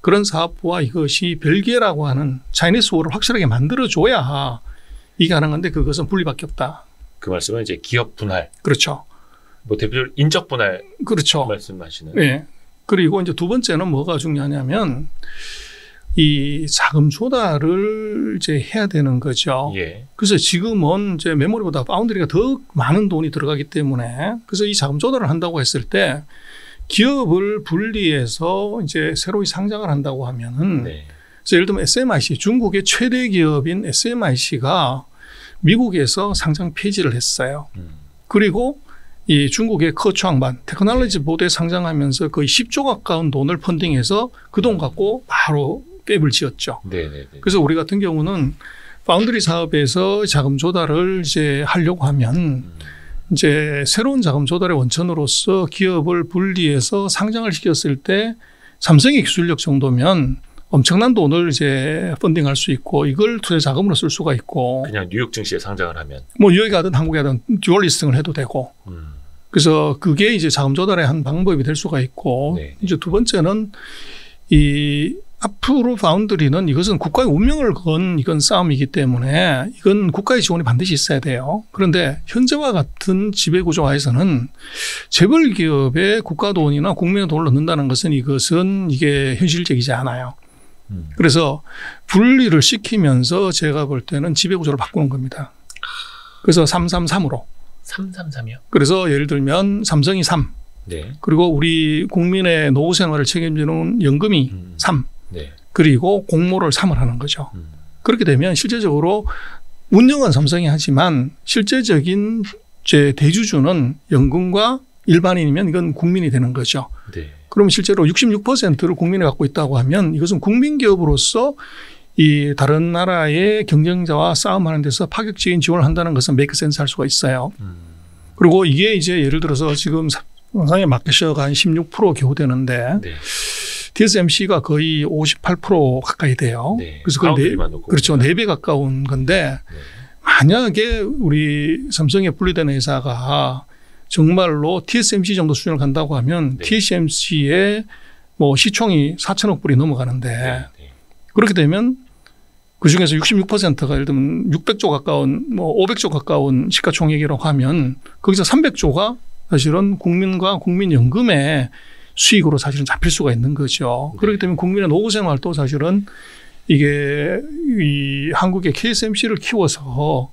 그런 사업부와 이것이 별개라고 하는 차이니스 월을 확실하게 만들어줘야 이게 가능한데 그것은 분리밖에 없다. 그 말씀은 이제 기업 분할. 그렇죠. 뭐 대표적으로 인적 분할 그렇죠. 말씀하시는. 네. 그리고 이제 두 번째는 뭐가 중요하냐면 이 자금 조달을 이제 해야 되는 거죠. 예. 그래서 지금은 이제 메모리보다 파운드리가 더 많은 돈이 들어가기 때문에 그래서 이 자금 조달을 한다고 했을 때 기업을 분리해서 이제 새로이 상장을 한다고 하면은 네. 그래서 예를 들면 SMIC 중국의 최대 기업인 SMIC가 미국에서 상장 폐지를 했어요. 그리고 이 중국의 커추항반 테크놀로지 보드에 상장하면서 거의 10조 가까운 돈을 펀딩해서 그 돈 갖고 바로 갭을 지었죠. 네네네. 그래서 우리 같은 경우는 파운드리 사업에서 자금 조달을 이제 하려고 하면 이제 새로운 자금 조달의 원천으로서 기업을 분리해서 상장을 시켰을 때 삼성의 기술력 정도면 엄청난 돈을 이제 펀딩할 수 있고 이걸 투자 자금으로 쓸 수가 있고 그냥 뉴욕 증시에 상장을 하면 뭐 뉴욕에 가든 한국에 가든 듀얼 리스팅을 해도 되고 그래서 그게 이제 자금 조달의 한 방법이 될 수가 있고 네. 이제 두 번째는 이 앞으로 파운드리는 이것은 국가의 운명을 건 이건 싸움이기 때문에 이건 국가의 지원이 반드시 있어야 돼요. 그런데 현재와 같은 지배구조화에서는 재벌 기업에 국가 돈이나 국민의 돈을 넣는다는 것은 이것은 이게 현실적이지 않아요. 그래서 분리를 시키면서 제가 볼 때는 지배구조를 바꾸는 겁니다. 그래서 333으로. 333이요? 그래서 예를 들면 삼성이 3. 네. 그리고 우리 국민의 노후 생활을 책임지는 연금이 3. 네. 그리고 공모를 3을 하는 거죠. 그렇게 되면 실제적으로 운영은 삼성이 하지만 실제적인 제 대주주는 연금과 일반인이면 이건 국민이 되는 거죠. 네. 그러면 실제로 66%를 국민이 갖고 있다고 하면 이것은 국민기업으로서 이 다른 나라의 경쟁자와 싸움하는 데서 파격적인 지원을 한다는 것은 메이크 센스 할 수가 있어요. 그리고 이게 이제 예를 들어서 지금 상의 마켓셔가 한 16% 겨우 되는데 네. TSMC가 거의 58% 가까이 돼요. 네. 그래서 거의 그렇죠. 4배 가까운 건데 네. 만약에 우리 삼성에 분리된 회사가 정말로 TSMC 정도 수준을 간다고 하면 네. TSMC의 뭐 시총이 4천억 불이 넘어가는데 네. 그렇게 되면 그중에서 66%가 예를 들면 600조 가까운 뭐 500조 가까운 시가총액이라고 하면 거기서 300조가 사실은 국민과 국민연금의 수익으로 사실은 잡힐 수가 있는 거죠. 네. 그렇기 때문에 국민의 노후 생활도 사실은 이게 이 한국의 KSMC를 키워서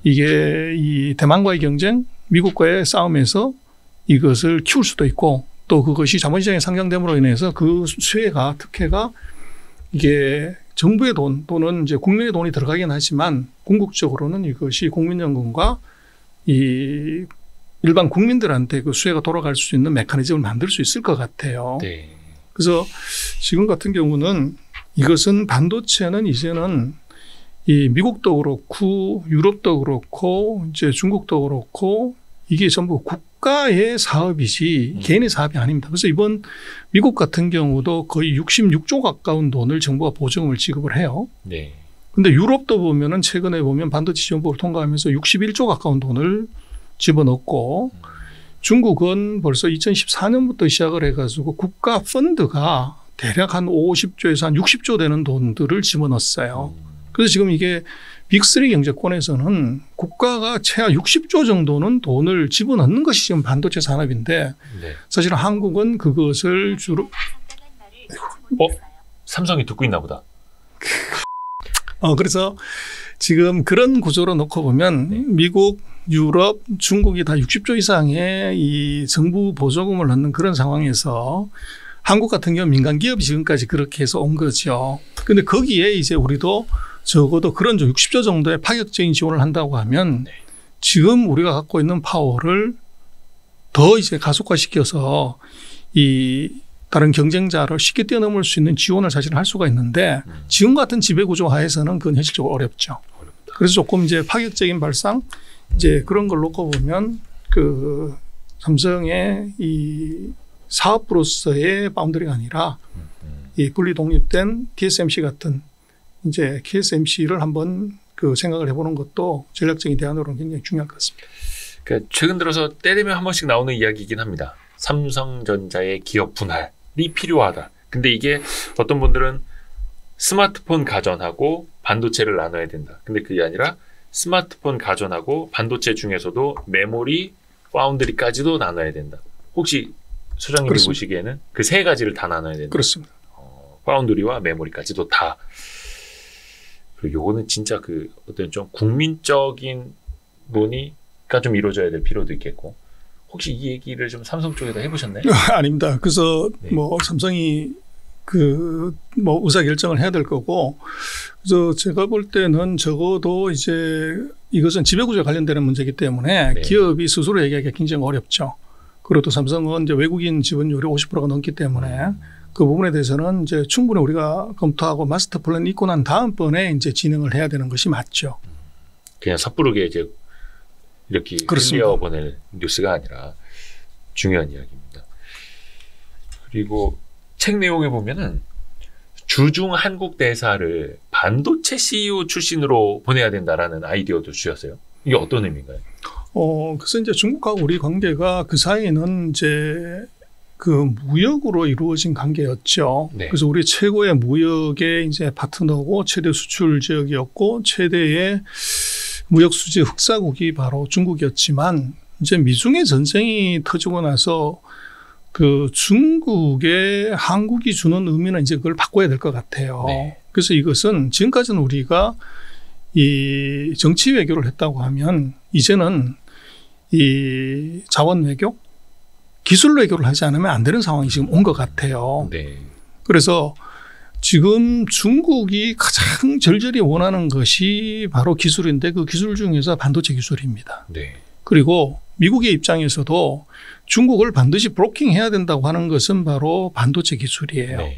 이게 이 대만과의 경쟁, 미국과의 싸움에서 이것을 키울 수도 있고 또 그것이 자본시장에 상장됨으로 인해서 그 수혜가 특혜가 이게 정부의 돈 또는 이제 국민의 돈이 들어가긴 하지만 궁극적으로는 이것이 국민연금과 이 일반 국민들한테 그 수혜가 돌아갈 수 있는 메커니즘을 만들 수 있을 것 같아요. 네. 그래서 지금 같은 경우는 이것은 반도체는 이제는 이 미국도 그렇고 유럽도 그렇고 이제 중국도 그렇고 이게 전부 국가의 사업이지 개인의 사업이 아닙니다. 그래서 이번 미국 같은 경우도 거의 66조 가까운 돈을 정부가 보조금을 지급을 해요. 네. 근데 유럽도 보면은 최근에 보면 반도체 지원법을 통과하면서 61조 가까운 돈을 집어넣고 중국은 벌써 2014년부터 시작을 해가지고 국가 펀드가 대략 한 50조에서 한 60조 되는 돈들을 집어넣었어요. 그래서 지금 이게 빅3 경제권에서는 국가가 최하 60조 정도는 돈을 집어넣는 것이 지금 반도체 산업인데 네. 사실은 한국은 그것을 주로 삼성이 듣고 있나 보다. 그래서 지금 그런 구조로 놓고 보면 네. 미국, 유럽, 중국이 다 60조 이상의 이 정부 보조금을 넣는 그런 상황에서 한국 같은 경우 민간 기업이 지금까지 그렇게 해서 온 거죠. 그런데 거기에 이제 우리도 적어도 그런 60조 정도의 파격적인 지원을 한다고 하면 지금 우리가 갖고 있는 파워를 더 이제 가속화시켜서 이 다른 경쟁자를 쉽게 뛰어넘을 수 있는 지원을 사실 할 수가 있는데 지금 같은 지배구조 하에서는 그건 현실적으로 어렵죠. 그래서 조금 이제 파격적인 발상 이제 그런 걸 놓고 보면 그 삼성의 이 사업으로서의 바운더리가 아니라 이 분리 독립된 TSMC 같은 이제 KSMC를 한번 그 생각을 해보는 것도 전략적인 대안으로는 굉장히 중요할 것 같습니다. 그러니까 최근 들어서 때되면 한 번씩 나오는 이야기이긴 합니다. 삼성전자의 기업 분할이 필요하다. 근데 이게 어떤 분들은 스마트폰 가전하고 반도체를 나눠야 된다. 근데 그게 아니라 스마트폰 가전하고 반도체 중에서도 메모리, 파운드리까지도 나눠야 된다. 혹시 소장님이 그렇습니다. 보시기에는 그 세 가지를 다 나눠야 된다. 그렇습니다. 파운드리와 메모리까지도 다. 그리고 요거는 진짜 그 어떤 좀 국민적인 논의가 좀 이루어져야 될 필요도 있겠고. 혹시 이 얘기를 좀 삼성 쪽에다 해보셨나요? 아닙니다. 그래서 네. 뭐 삼성이 그 뭐 의사 결정을 해야 될 거고, 그래서 제가 볼 때는 적어도 이제 이것은 지배구조에 관련되는 문제이기 때문에 네. 기업이 스스로 얘기하기가 굉장히 어렵죠. 그리고 또 삼성은 이제 외국인 지분율이 50%가 넘기 때문에 그 부분에 대해서는 이제 충분히 우리가 검토하고 마스터 플랜 있고 난 다음번에 이제 진행을 해야 되는 것이 맞죠. 그냥 섣부르게 이제 이렇게 그렇습니다. 흘려보낼 뉴스가 아니라 중요한 이야기입니다. 그리고 책 내용에 보면은 주중 한국 대사를 반도체 CEO 출신으로 보내야 된다라는 아이디어도 주셨어요. 이게 어떤 의미인가요? 그래서 이제 중국하고 우리 관계가 그 사이는 이제 그 무역으로 이루어진 관계였죠. 네. 그래서 우리 최고의 무역의 이제 파트너고 최대 수출 지역이었고 최대의 무역 수지 흑사국이 바로 중국이었지만 이제 미중의 전쟁이 터지고 나서 그 중국에 한국이 주는 의미는 이제 그걸 바꿔야 될 것 같아요. 네. 그래서 이것은 지금까지는 우리가 이 정치 외교를 했다고 하면 이제는 이 자원 외교, 기술 외교를 하지 않으면 안 되는 상황이 지금 온 것 같아요. 네. 그래서 지금 중국이 가장 절절히 원하는 것이 바로 기술인데 그 기술 중에서 반도체 기술입니다. 네. 그리고 미국의 입장에서도 중국을 반드시 브로킹해야 된다고 하는 것은 바로 반도체 기술이에요. 네.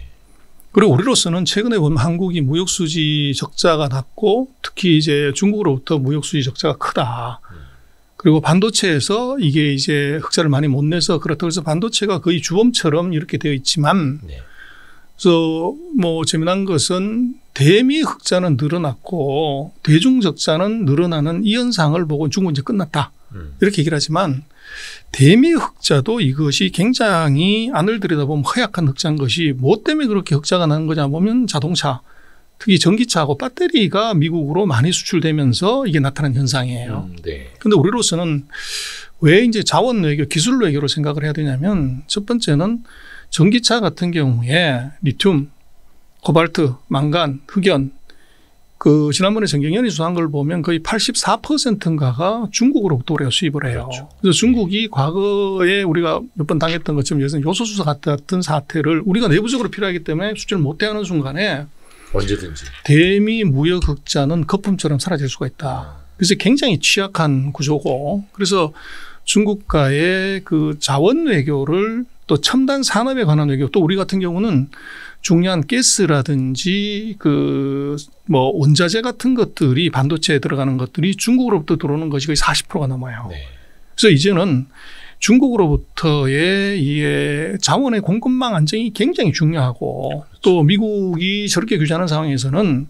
그리고 우리로서는 최근에 보면 한국이 무역 수지 적자가 났고 특히 이제 중국으로부터 무역 수지 적자가 크다. 그리고 반도체에서 이게 이제 흑자를 많이 못 내서 그렇다고 해서 반도체가 거의 주범처럼 이렇게 되어 있지만 네. 그래서 뭐 재미난 것은 대미 흑자는 늘어났고 대중 적자는 늘어나는 이 현상을 보고 중국은 이제 끝났다. 이렇게 얘기를 하지만 대미 흑자도 이것이 굉장히 안을 들여다보면 허약한 흑자인 것이 뭐 때문에 그렇게 흑자가 나는 거냐 보면 자동차, 특히 전기차하고 배터리가 미국으로 많이 수출되면서 이게 나타난 현상이에요. 네. 그런데 우리로서는 왜 이제 자원 외교, 기술 외교로 생각을 해야 되냐면 첫 번째는 전기차 같은 경우에 리튬, 코발트, 망간, 흑연 그 지난번에 정경련이 수사한 걸 보면 거의 84%인가가 중국으로부터 우리가 수입을 해요. 그렇죠. 그래서 중국이 과거에 우리가 몇 번 당했던 것처럼 예를 들어서 요소수소 같은 사태를 우리가 내부적으로 필요하기 때문에 수출을 못하는 순간에 언제든지. 대미 무역 흑자는 거품처럼 사라질 수가 있다. 그래서 굉장히 취약한 구조고 그래서 중국과의 그 자원 외교를 또 첨단 산업에 관한 외교 또 우리 같은 경우는 중요한 가스라든지 그 뭐 원자재 같은 것들이 반도체에 들어가는 것들이 중국으로부터 들어오는 것이 거의 40%가 넘어요. 네. 그래서 이제는 중국으로부터의 이 자원의 공급망 안정이 굉장히 중요하고 또 미국이 저렇게 규제하는 상황에서는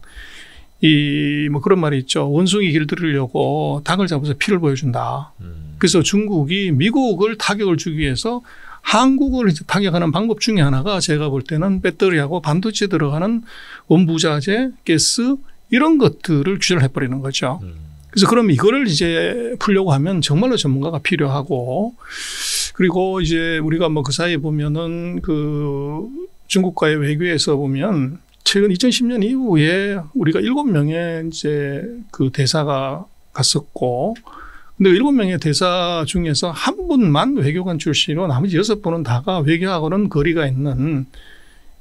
이 뭐 그런 말이 있죠. 원숭이 길들이려고 닭을 잡아서 피를 보여준다. 그래서 중국이 미국을 타격을 주기 위해서 한국을 타격하는 방법 중에 하나가 제가 볼 때는 배터리하고 반도체에 들어가는 원부자재, 가스 이런 것들을 규제를 해버리는 거죠. 그래서 그럼 이거를 이제 풀려고 하면 정말로 전문가가 필요하고 그리고 이제 우리가 뭐 그 사이에 보면은 그 중국과의 외교에서 보면 최근 2010년 이후에 우리가 7명의 이제 그 대사가 갔었고 근데 7명의 대사 중에서 한 분만 외교관 출신이고 나머지 6분은 다가 외교하고는 거리가 있는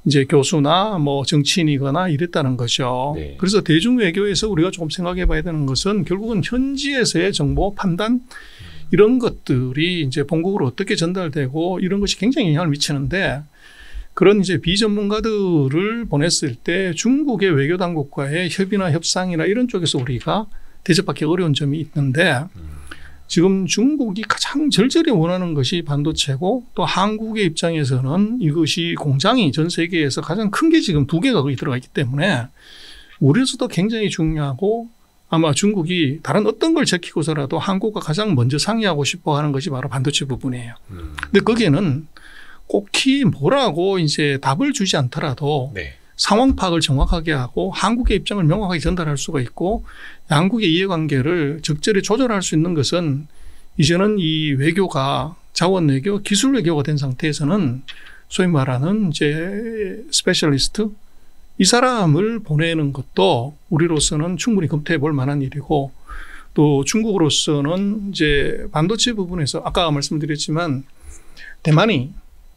이제 교수나 뭐 정치인이거나 이랬다는 거죠. 네. 그래서 대중 외교에서 우리가 조금 생각해 봐야 되는 것은 결국은 현지에서의 정보 판단 이런 것들이 이제 본국으로 어떻게 전달되고 이런 것이 굉장히 영향을 미치는데 그런 이제 비전문가들을 보냈을 때 중국의 외교 당국과의 협의나 협상이나 이런 쪽에서 우리가 대접받기 어려운 점이 있는데 지금 중국이 가장 절절히 원하는 것이 반도체고 또 한국의 입장에서는 이것이 공장이 전 세계에서 가장 큰 게 지금 2개가 거기 들어가 있기 때문에 우리에서도 굉장히 중요하고 아마 중국이 다른 어떤 걸 제키고서라도 한국과 가장 먼저 상의하고 싶어 하는 것이 바로 반도체 부분이에요. 근데 거기에는 꼭히 뭐라고 이제 답을 주지 않더라도 네. 상황 파악을 정확하게 하고 한국의 입장을 명확하게 전달할 수가 있고 양국의 이해관계를 적절히 조절할 수 있는 것은 이제는 이 외교가 자원 외교, 기술 외교가 된 상태에서는 소위 말하는 이제 스페셜리스트 이 사람을 보내는 것도 우리로서는 충분히 검토해 볼 만한 일이고 또 중국으로서는 이제 반도체 부분에서 아까 말씀드렸지만 대만이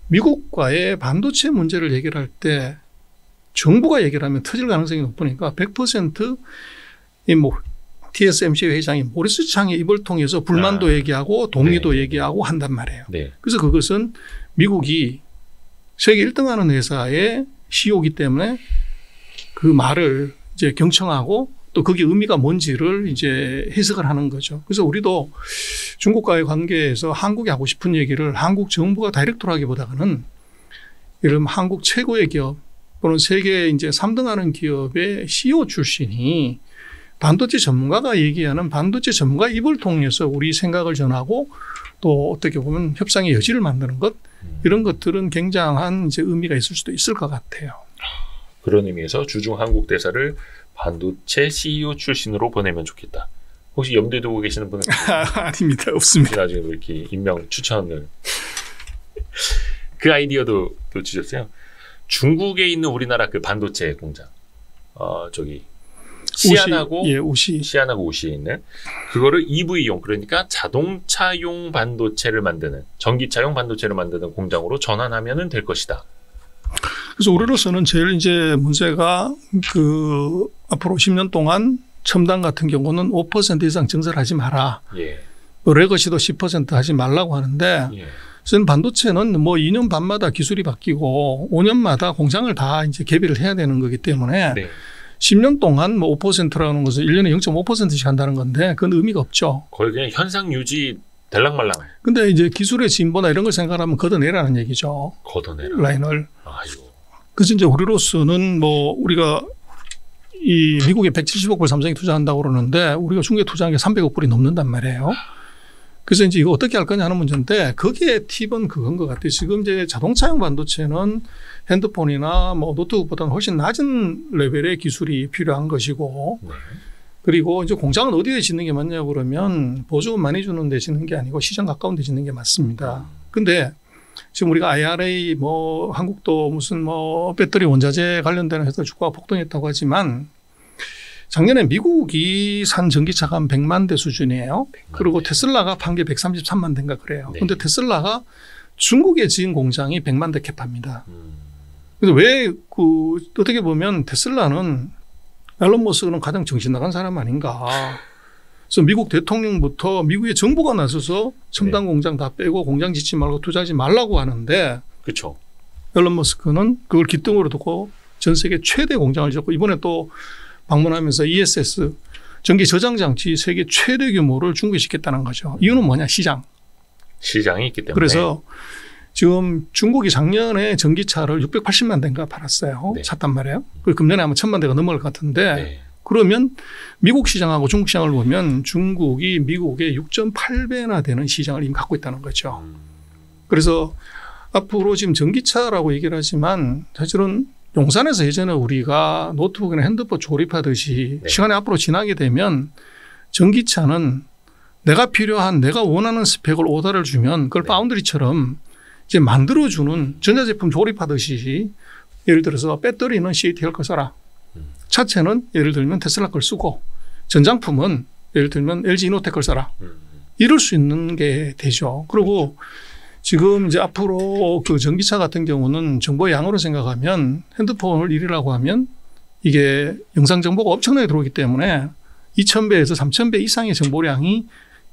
미국과의 반도체 문제를 해결할 때 정부가 얘기를 하면 터질 가능성이 높으니까 100% 이 뭐 TSMC 회장이 모리스 창의 입을 통해서 불만도 얘기하고 동의도 얘기하고 한단 말이에요. 그래서 그것은 미국이 세계 1등 하는 회사의 CEO이기 때문에 그 말을 이제 경청하고 또 그게 의미가 뭔지를 이제 해석을 하는 거죠. 그래서 우리도 중국과의 관계에서 한국이 하고 싶은 얘기를 한국 정부가 다이렉트로 하기보다는 이런 한국 최고의 기업 또는 세계 이제 3등 하는 기업의 CEO 출신이 반도체 전문가가 얘기하는 반도체 전문가 입을 통해서 우리 생각을 전하고 또 어떻게 보면 협상의 여지를 만드는 것 이런 것들은 굉장한 이제 의미가 있을 수도 있을 것 같아요. 그런 의미에서 주중 한국 대사를 반도체 CEO 출신으로 보내면 좋겠다. 혹시 염두에 두고 계시는 분은 아닙니다. 없습니다. 나중에 이렇게 임명 추천을 그 아이디어도 또 주셨어요. 중국에 있는 우리나라 그 반도체 공장 저기 시안하고 시안하고 우시에 있는 그거를 EV용 그러니까 자동차용 반도체를 만드는 전기차용 반도체를 만드는 공장으로 전환하면은 될 것이다. 그래서 우리로서는 제일 이제 문제가 그 앞으로 10년 동안 첨단 같은 경우는 5% 이상 증설하지 마라. 레거시도 10% 하지 말라고 하는데 우선 반도체는 뭐 2년 반마다 기술이 바뀌고 5년마다 공장을 다 이제 개비를 해야 되는 거기 때문에 10년 동안 뭐 5%라는 것은 1년에 0.5%씩 한다는 건데 그건 의미가 없죠. 거의 그냥 현상 유지 될랑말랑. 근데 이제 기술의 진보나 이런 걸 생각하면 걷어내라는 얘기죠. 걷어내라. 라인을. 아이고. 그래서 이제 우리로서는 뭐 우리가 이 미국에 170억 불 삼성이 투자한다고 그러는데 우리가 중국에 투자한 게 300억 불이 넘는단 말이에요. 그래서 이제 이거 어떻게 할 거냐 하는 문제인데 거기에 팁은 그건 것 같아요. 지금 이제 자동차용 반도체는 핸드폰이나 뭐 노트북보다는 훨씬 낮은 레벨의 기술이 필요한 것이고 그리고 이제 공장은 어디에 짓는 게 맞냐고 그러면 보조금 많이 주는 데 짓는 게 아니고 시장 가까운 데 짓는 게 맞습니다. 근데 지금 우리가 IRA 뭐 한국도 무슨 뭐 배터리 원자재 관련되는 회사 주가가 폭등했다고 하지만 작년에 미국이 산 전기차가 한 100만 대 수준이에요. 그리고 테슬라가 판 게 133만 대인가 그래요. 그런데 테슬라가 중국에 지은 공장이 100만 대 캡합니다. 그래서 왜 그 어떻게 보면 테슬라는 앨런 머스크는 가장 정신 나간 사람 아닌가. 그래서 미국 대통령부터 미국의 정부가 나서서 첨단 공장 다 빼고 공장 짓지 말고 투자하지 말라고 하는데 그렇죠. 앨런 머스크는 그걸 기둥으로 두고 전 세계 최대 공장을 짓고 이번에 또 방문하면서 ESS 전기 저장 장치 세계 최대 규모를 중국에 짓겠다는 거죠. 이유는 뭐냐? 시장이 있기 때문에. 그래서 지금 중국이 작년에 전기차를 680만 대인가 팔았어요. 샀단 말이에요. 금년에 아마 1000만 대가 넘어갈 것 같은데 그러면 미국 시장하고 중국 시장을 보면 중국이 미국의 6.8배나 되는 시장을 이미 갖고 있다는 거죠. 그래서 앞으로 지금 전기차라고 얘기를 하지만 사실은 용산에서 예전에 우리가 노트북이나 핸드폰 조립하듯이 시간이 앞으로 지나게 되면 전기차는 내가 필요한 내가 원하는 스펙을 오더를 주면 그걸 파운드리처럼 이제 만들어주는 전자제품 조립하듯이 예를 들어서 배터리는 CATL 걸 써라. 차체는 예를 들면 테슬라 걸 쓰고 전장품은 예를 들면 LG 이노텍 걸 써라. 이럴 수 있는 게 되죠. 그리고 지금 이제 앞으로 그 전기차 같은 경우는 정보의 양으로 생각하면 핸드폰을 1이라고 하면 이게 영상 정보가 엄청나게 들어오기 때문에 2000배에서 3000배 이상의 정보량이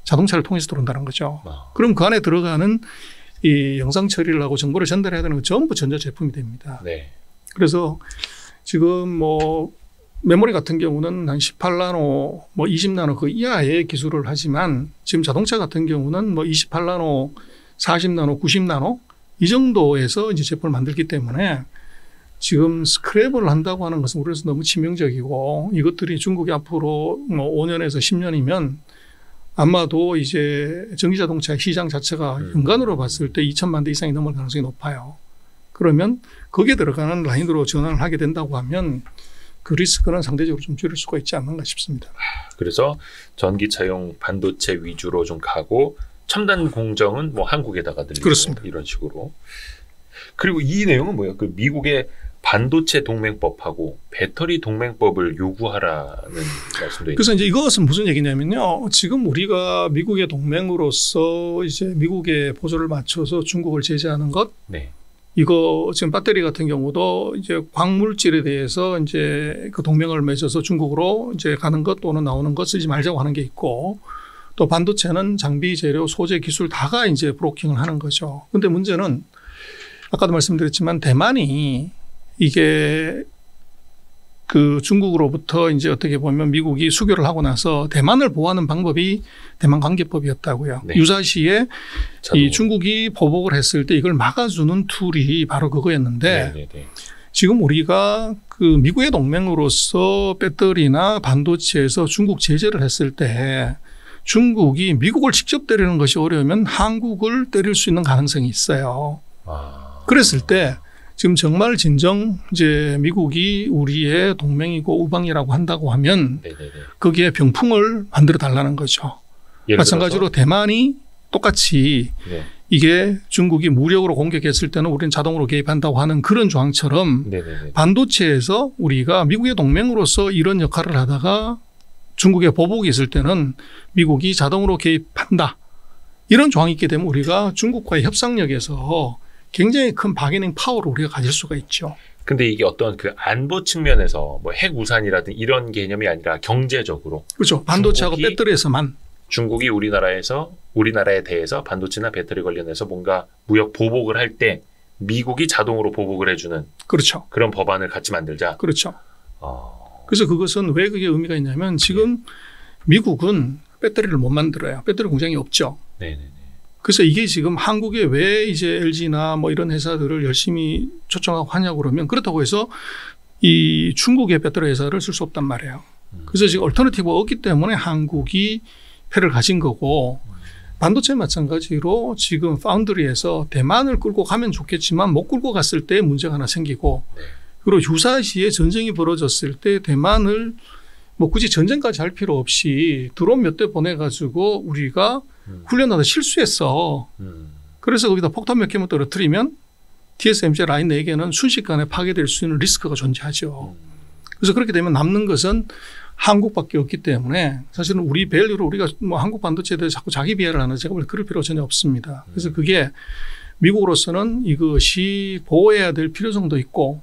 자동차를 통해서 들어온다는 거죠. 그럼 그 안에 들어가는 이 영상 처리를 하고 정보를 전달해야 되는 건 전부 전자제품이 됩니다. 그래서 지금 뭐 메모리 같은 경우는 한 18나노, 뭐 20나노 그 이하의 기술을 하지만 지금 자동차 같은 경우는 뭐 28나노, 40나노, 90나노 이 정도에서 이제 제품을 만들기 때문에 지금 스크랩을 한다고 하는 것은 우리로서 너무 치명적이고 이것들이 중국이 앞으로 뭐 5년에서 10년이면 아마도 이제 전기자동차 시장 자체가 연간으로 봤을 때 2천만 대 이상이 넘을 가능성이 높아요. 그러면 거기에 들어가는 라인으로 전환을 하게 된다고 하면 그 리스크는 상대적으로 좀 줄일 수가 있지 않는가 싶습니다. 그래서 전기차용 반도체 위주로 좀 가고 첨단 공정은 뭐 한국에다가 늘리고 그렇습니다. 이런 식으로. 그리고 이 내용은 뭐예요? 그 미국의 반도체 동맹법하고 배터리 동맹법을 요구하라는 말씀도 있죠. 그래서 이제 이것은 무슨 얘기냐면요. 지금 우리가 미국의 동맹으로서 이제 미국의 보조를 맞춰서 중국을 제재하는 것. 네. 이거 지금 배터리 같은 경우도 이제 광물질에 대해서 이제 그 동맹을 맺어서 중국으로 이제 가는 것 또는 나오는 것 쓰지 말자고 하는 게 있고, 또 반도체는 장비, 재료, 소재, 기술 다가 이제 브로킹을 하는 거죠. 근데 문제는 아까도 말씀드렸지만 대만이 이게 그 중국으로부터 이제 어떻게 보면 미국이 수교를 하고 나서 대만을 보호하는 방법이 대만 관계법이었다고요. 네. 유사시에 이 중국이 보복을 했을 때 이걸 막아주는 툴이 바로 그거였는데 네네네. 지금 우리가 그 미국의 동맹으로서 배터리나 반도체에서 중국 제재를 했을 때 중국이 미국을 직접 때리는 것이 어려우면 한국을 때릴 수 있는 가능성이 있어요. 그랬을 때 지금 정말 진정 이제 미국이 우리의 동맹이고 우방이라고 한다고 하면 네네네. 거기에 병풍을 만들어 달라는 거죠. 마찬가지로 대만이 똑같이 네. 이게 중국이 무력으로 공격했을 때는 우리는 자동으로 개입한다고 하는 그런 조항처럼 네네네. 반도체에서 우리가 미국의 동맹으로서 이런 역할을 하다가 중국의 보복이 있을 때는 미국이 자동으로 개입한다. 이런 조항이 있게 되면 우리가 중국과의 협상력에서 굉장히 큰 바게닝 파워를 우리가 가질 수가 있죠. 근데 이게 어떤 그 안보 측면에서 뭐 핵우산이라든 이런 개념이 아니라 경제적으로. 그렇죠. 반도체하고 배터리에서만. 중국이 우리나라에 대해서 반도체나 배터리 관련해서 뭔가 무역 보복을 할 때 미국이 자동으로 보복을 해주는. 그렇죠. 그런 법안을 같이 만들자. 그렇죠. 그래서 그것은 왜 그게 의미가 있냐면 지금 미국은 배터리를 못 만들어요. 배터리 공장이 없죠. 네네네. 그래서 이게 지금 한국에 왜 이제 LG나 뭐 이런 회사들을 열심히 초청하고 하냐고 그러면 그렇다고 해서 이 중국의 배터리 회사를 쓸 수 없단 말이에요. 그래서 지금 얼터너티브가 없기 때문에 한국이 패를 가진 거고 반도체 마찬가지로 지금 파운드리에서 대만을 끌고 가면 좋겠지만 못 끌고 갔을 때 문제가 하나 생기고 그리고 유사시에 전쟁이 벌어졌을 때 대만을 뭐 굳이 전쟁까지 할 필요 없이 드론 몇 대 보내가지고 우리가 훈련하다 실수했어. 그래서 거기다 폭탄 몇 개만 떨어뜨리면 TSMC 라인 4개는 순식간에 파괴될 수 있는 리스크가 존재하죠. 그래서 그렇게 되면 남는 것은 한국밖에 없기 때문에 사실은 우리 밸류로 우리가 뭐 한국 반도체에 대해서 자꾸 자기 비하를 하는 제가 볼 때 그럴 필요가 전혀 없습니다. 그래서 그게 미국으로서는 이것이 보호해야 될 필요성도 있고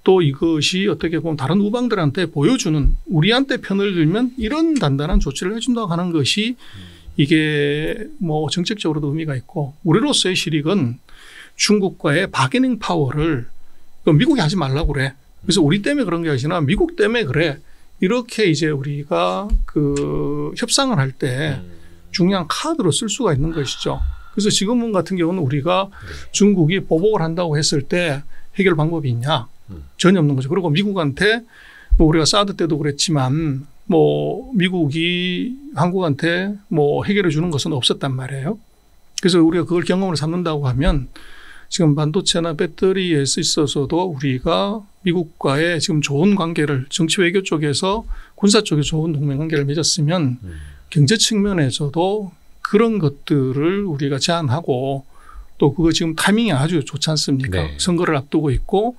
또 이것이 어떻게 보면 다른 우방들한테 보여주는 우리한테 편을 들면 이런 단단한 조치를 해준다고 하는 것이 이게 뭐 정책적으로도 의미가 있고 우리로서의 실익은 중국과의 바게닝 파워를 미국이 하지 말라고 그래. 그래서 우리 때문에 그런 게 아니라 미국 때문에 그래. 이렇게 이제 우리가 그 협상을 할 때 중요한 카드로 쓸 수가 있는 것이죠. 그래서 지금 같은 경우는 우리가 중국이 보복을 한다고 했을 때 해결 방법이 있냐? 전혀 없는 거죠. 그리고 미국한테 뭐 우리가 사드 때도 그랬지만 뭐 미국이 한국한테 뭐 해결해 주는 것은 없었단 말이에요. 그래서 우리가 그걸 경험을 삼는다고 하면 지금 반도체나 배터리에 있어서도 우리가 미국과의 지금 좋은 관계를 정치 외교 쪽에서 군사 쪽에 좋은 동맹 관계를 맺었으면 경제 측면에서도 그런 것들을 우리가 제한하고 또 그거 지금 타이밍이 아주 좋지 않습니까? 네. 선거를 앞두고 있고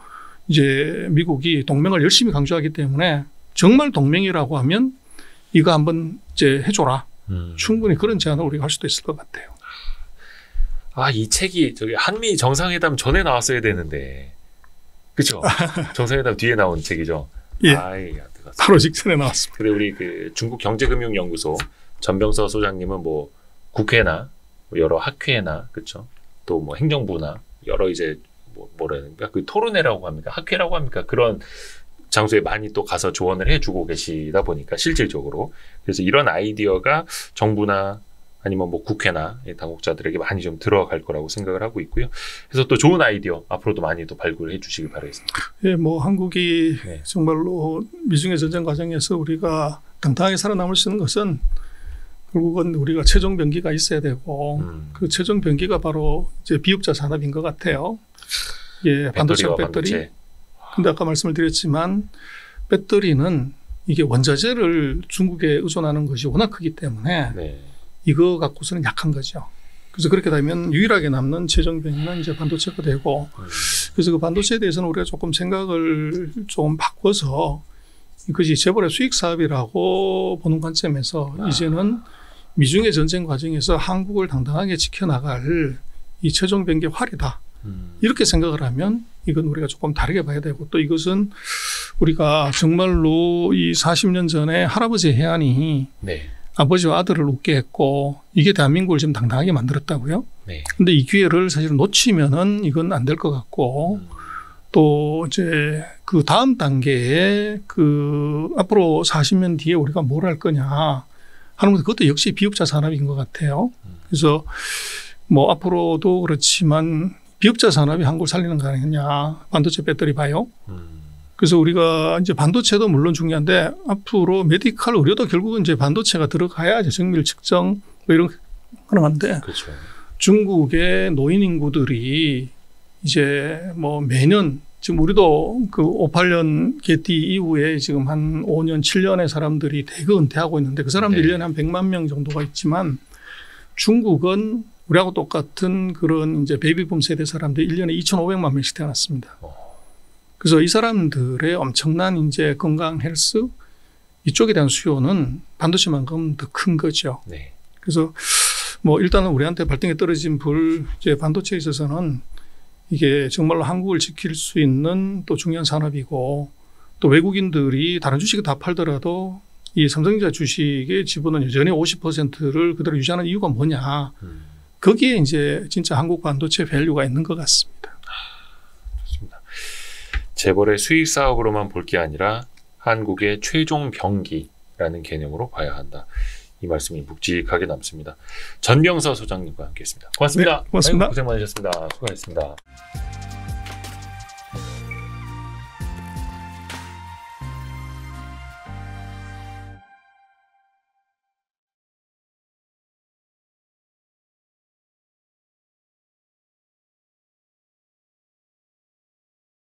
이제 미국이 동맹을 열심히 강조하기 때문에 정말 동맹이라고 하면 이거 한번 이제 해줘라. 충분히 그런 제안을 우리가 할 수도 있을 것 같아요. 이 책이 저기 한미 정상회담 전에 나왔어야 되는데, 그렇죠? 정상회담 뒤에 나온 책이죠. 예. 바로 직전에 나왔습니다. 근데 우리 그 중국 경제금융연구소 전병서 소장님은 뭐 국회나 여러 학회나 그렇죠? 또 뭐 행정부나 여러 이제 뭐라 그러니까 그 토론회라고 합니까? 학회라고 합니까? 그런 장소에 많이 또 가서 조언을 해주고 계시다 보니까 실질적으로 그래서 이런 아이디어가 정부나 아니면 뭐 국회나 당국자들에게 많이 좀 들어갈 거라고 생각을 하고 있고요. 그래서 또 좋은 아이디어 앞으로도 많이 또 발굴해 주시길 바라겠습니다. 예, 뭐 한국이 정말로 미중의 전쟁 과정에서 우리가 당당하게 살아남을 수 있는 것은 결국은 우리가 최종 병기가 있어야 되고 그 최종 병기가 바로 이제 비육자 산업인 것 같아요. 예, 반도체와 배터리. 근데 아까 말씀을 드렸지만 배터리는 이게 원자재를 중국에 의존하는 것이 워낙 크기 때문에 이거 갖고서는 약한 거죠. 그래서 그렇게 되면 유일하게 남는 최종 병기는 이제 반도체가 되고, 그래서 그 반도체에 대해서는 우리가 조금 생각을 좀 바꿔서 이것이 재벌의 수익 사업이라고 보는 관점에서 이제는 미중의 전쟁 과정에서 한국을 당당하게 지켜나갈 이 최종 병기 활이다. 이렇게 생각을 하면 이건 우리가 조금 다르게 봐야 되고, 또 이것은 우리가 정말로 이 40년 전에 할아버지 해안이 네. 아버지와 아들을 웃게 했고 이게 대한민국을 지금 당당하게 만들었다고요. 네. 근데 이 기회를 사실은 놓치면은 이건 안 될 것 같고 또 이제 그 다음 단계에 그 앞으로 40년 뒤에 우리가 뭘 할 거냐 하는 것도 그것도 역시 비업자 산업인 것 같아요. 그래서 뭐 앞으로도 그렇지만 비업자 산업이 한국을 살리는 거 아니냐. 반도체 배터리 바이오. 그래서 우리가 이제 반도체도 물론 중요한데 앞으로 메디컬 의료도 결국은 이제 반도체가 들어가야 이제 정밀 측정 뭐 이런 거 가능한데 그렇죠. 중국의 노인 인구들이 이제 뭐 매년 지금 우리도 그 58년 개띠 이후에 지금 한 5년, 7년의 사람들이 대거 은퇴하고 있는데 그 사람들 네. 1년에 한 100만 명 정도가 있지만 중국은 우리하고 똑같은 그런 이제 베이비붐 세대 사람들이 1년에 2,500만 명씩 태어났습니다. 그래서 이 사람들의 엄청난 이제 건강 헬스 이쪽에 대한 수요는 반도체만큼 더 큰 거죠. 네. 그래서 뭐 일단은 우리한테 발등에 떨어진 불 이제 반도체에 있어서는 이게 정말로 한국을 지킬 수 있는 또 중요한 산업이고 또 외국인들이 다른 주식을 다 팔더라도 이 삼성전자 주식의 지분은 여전히 50%를 그대로 유지하는 이유가 뭐냐. 거기에 이제 진짜 한국 반도체 밸류가 있는 것 같습니다. 좋습니다. 재벌의 수익 사업으로만 볼 게 아니라 한국의 최종 병기라는 개념으로 봐야 한다. 이 말씀이 묵직하게 남습니다. 전병서 소장님과 함께했습니다. 고맙습니다. 네, 고맙습니다. 고생 많으셨습니다. 수고하셨습니다.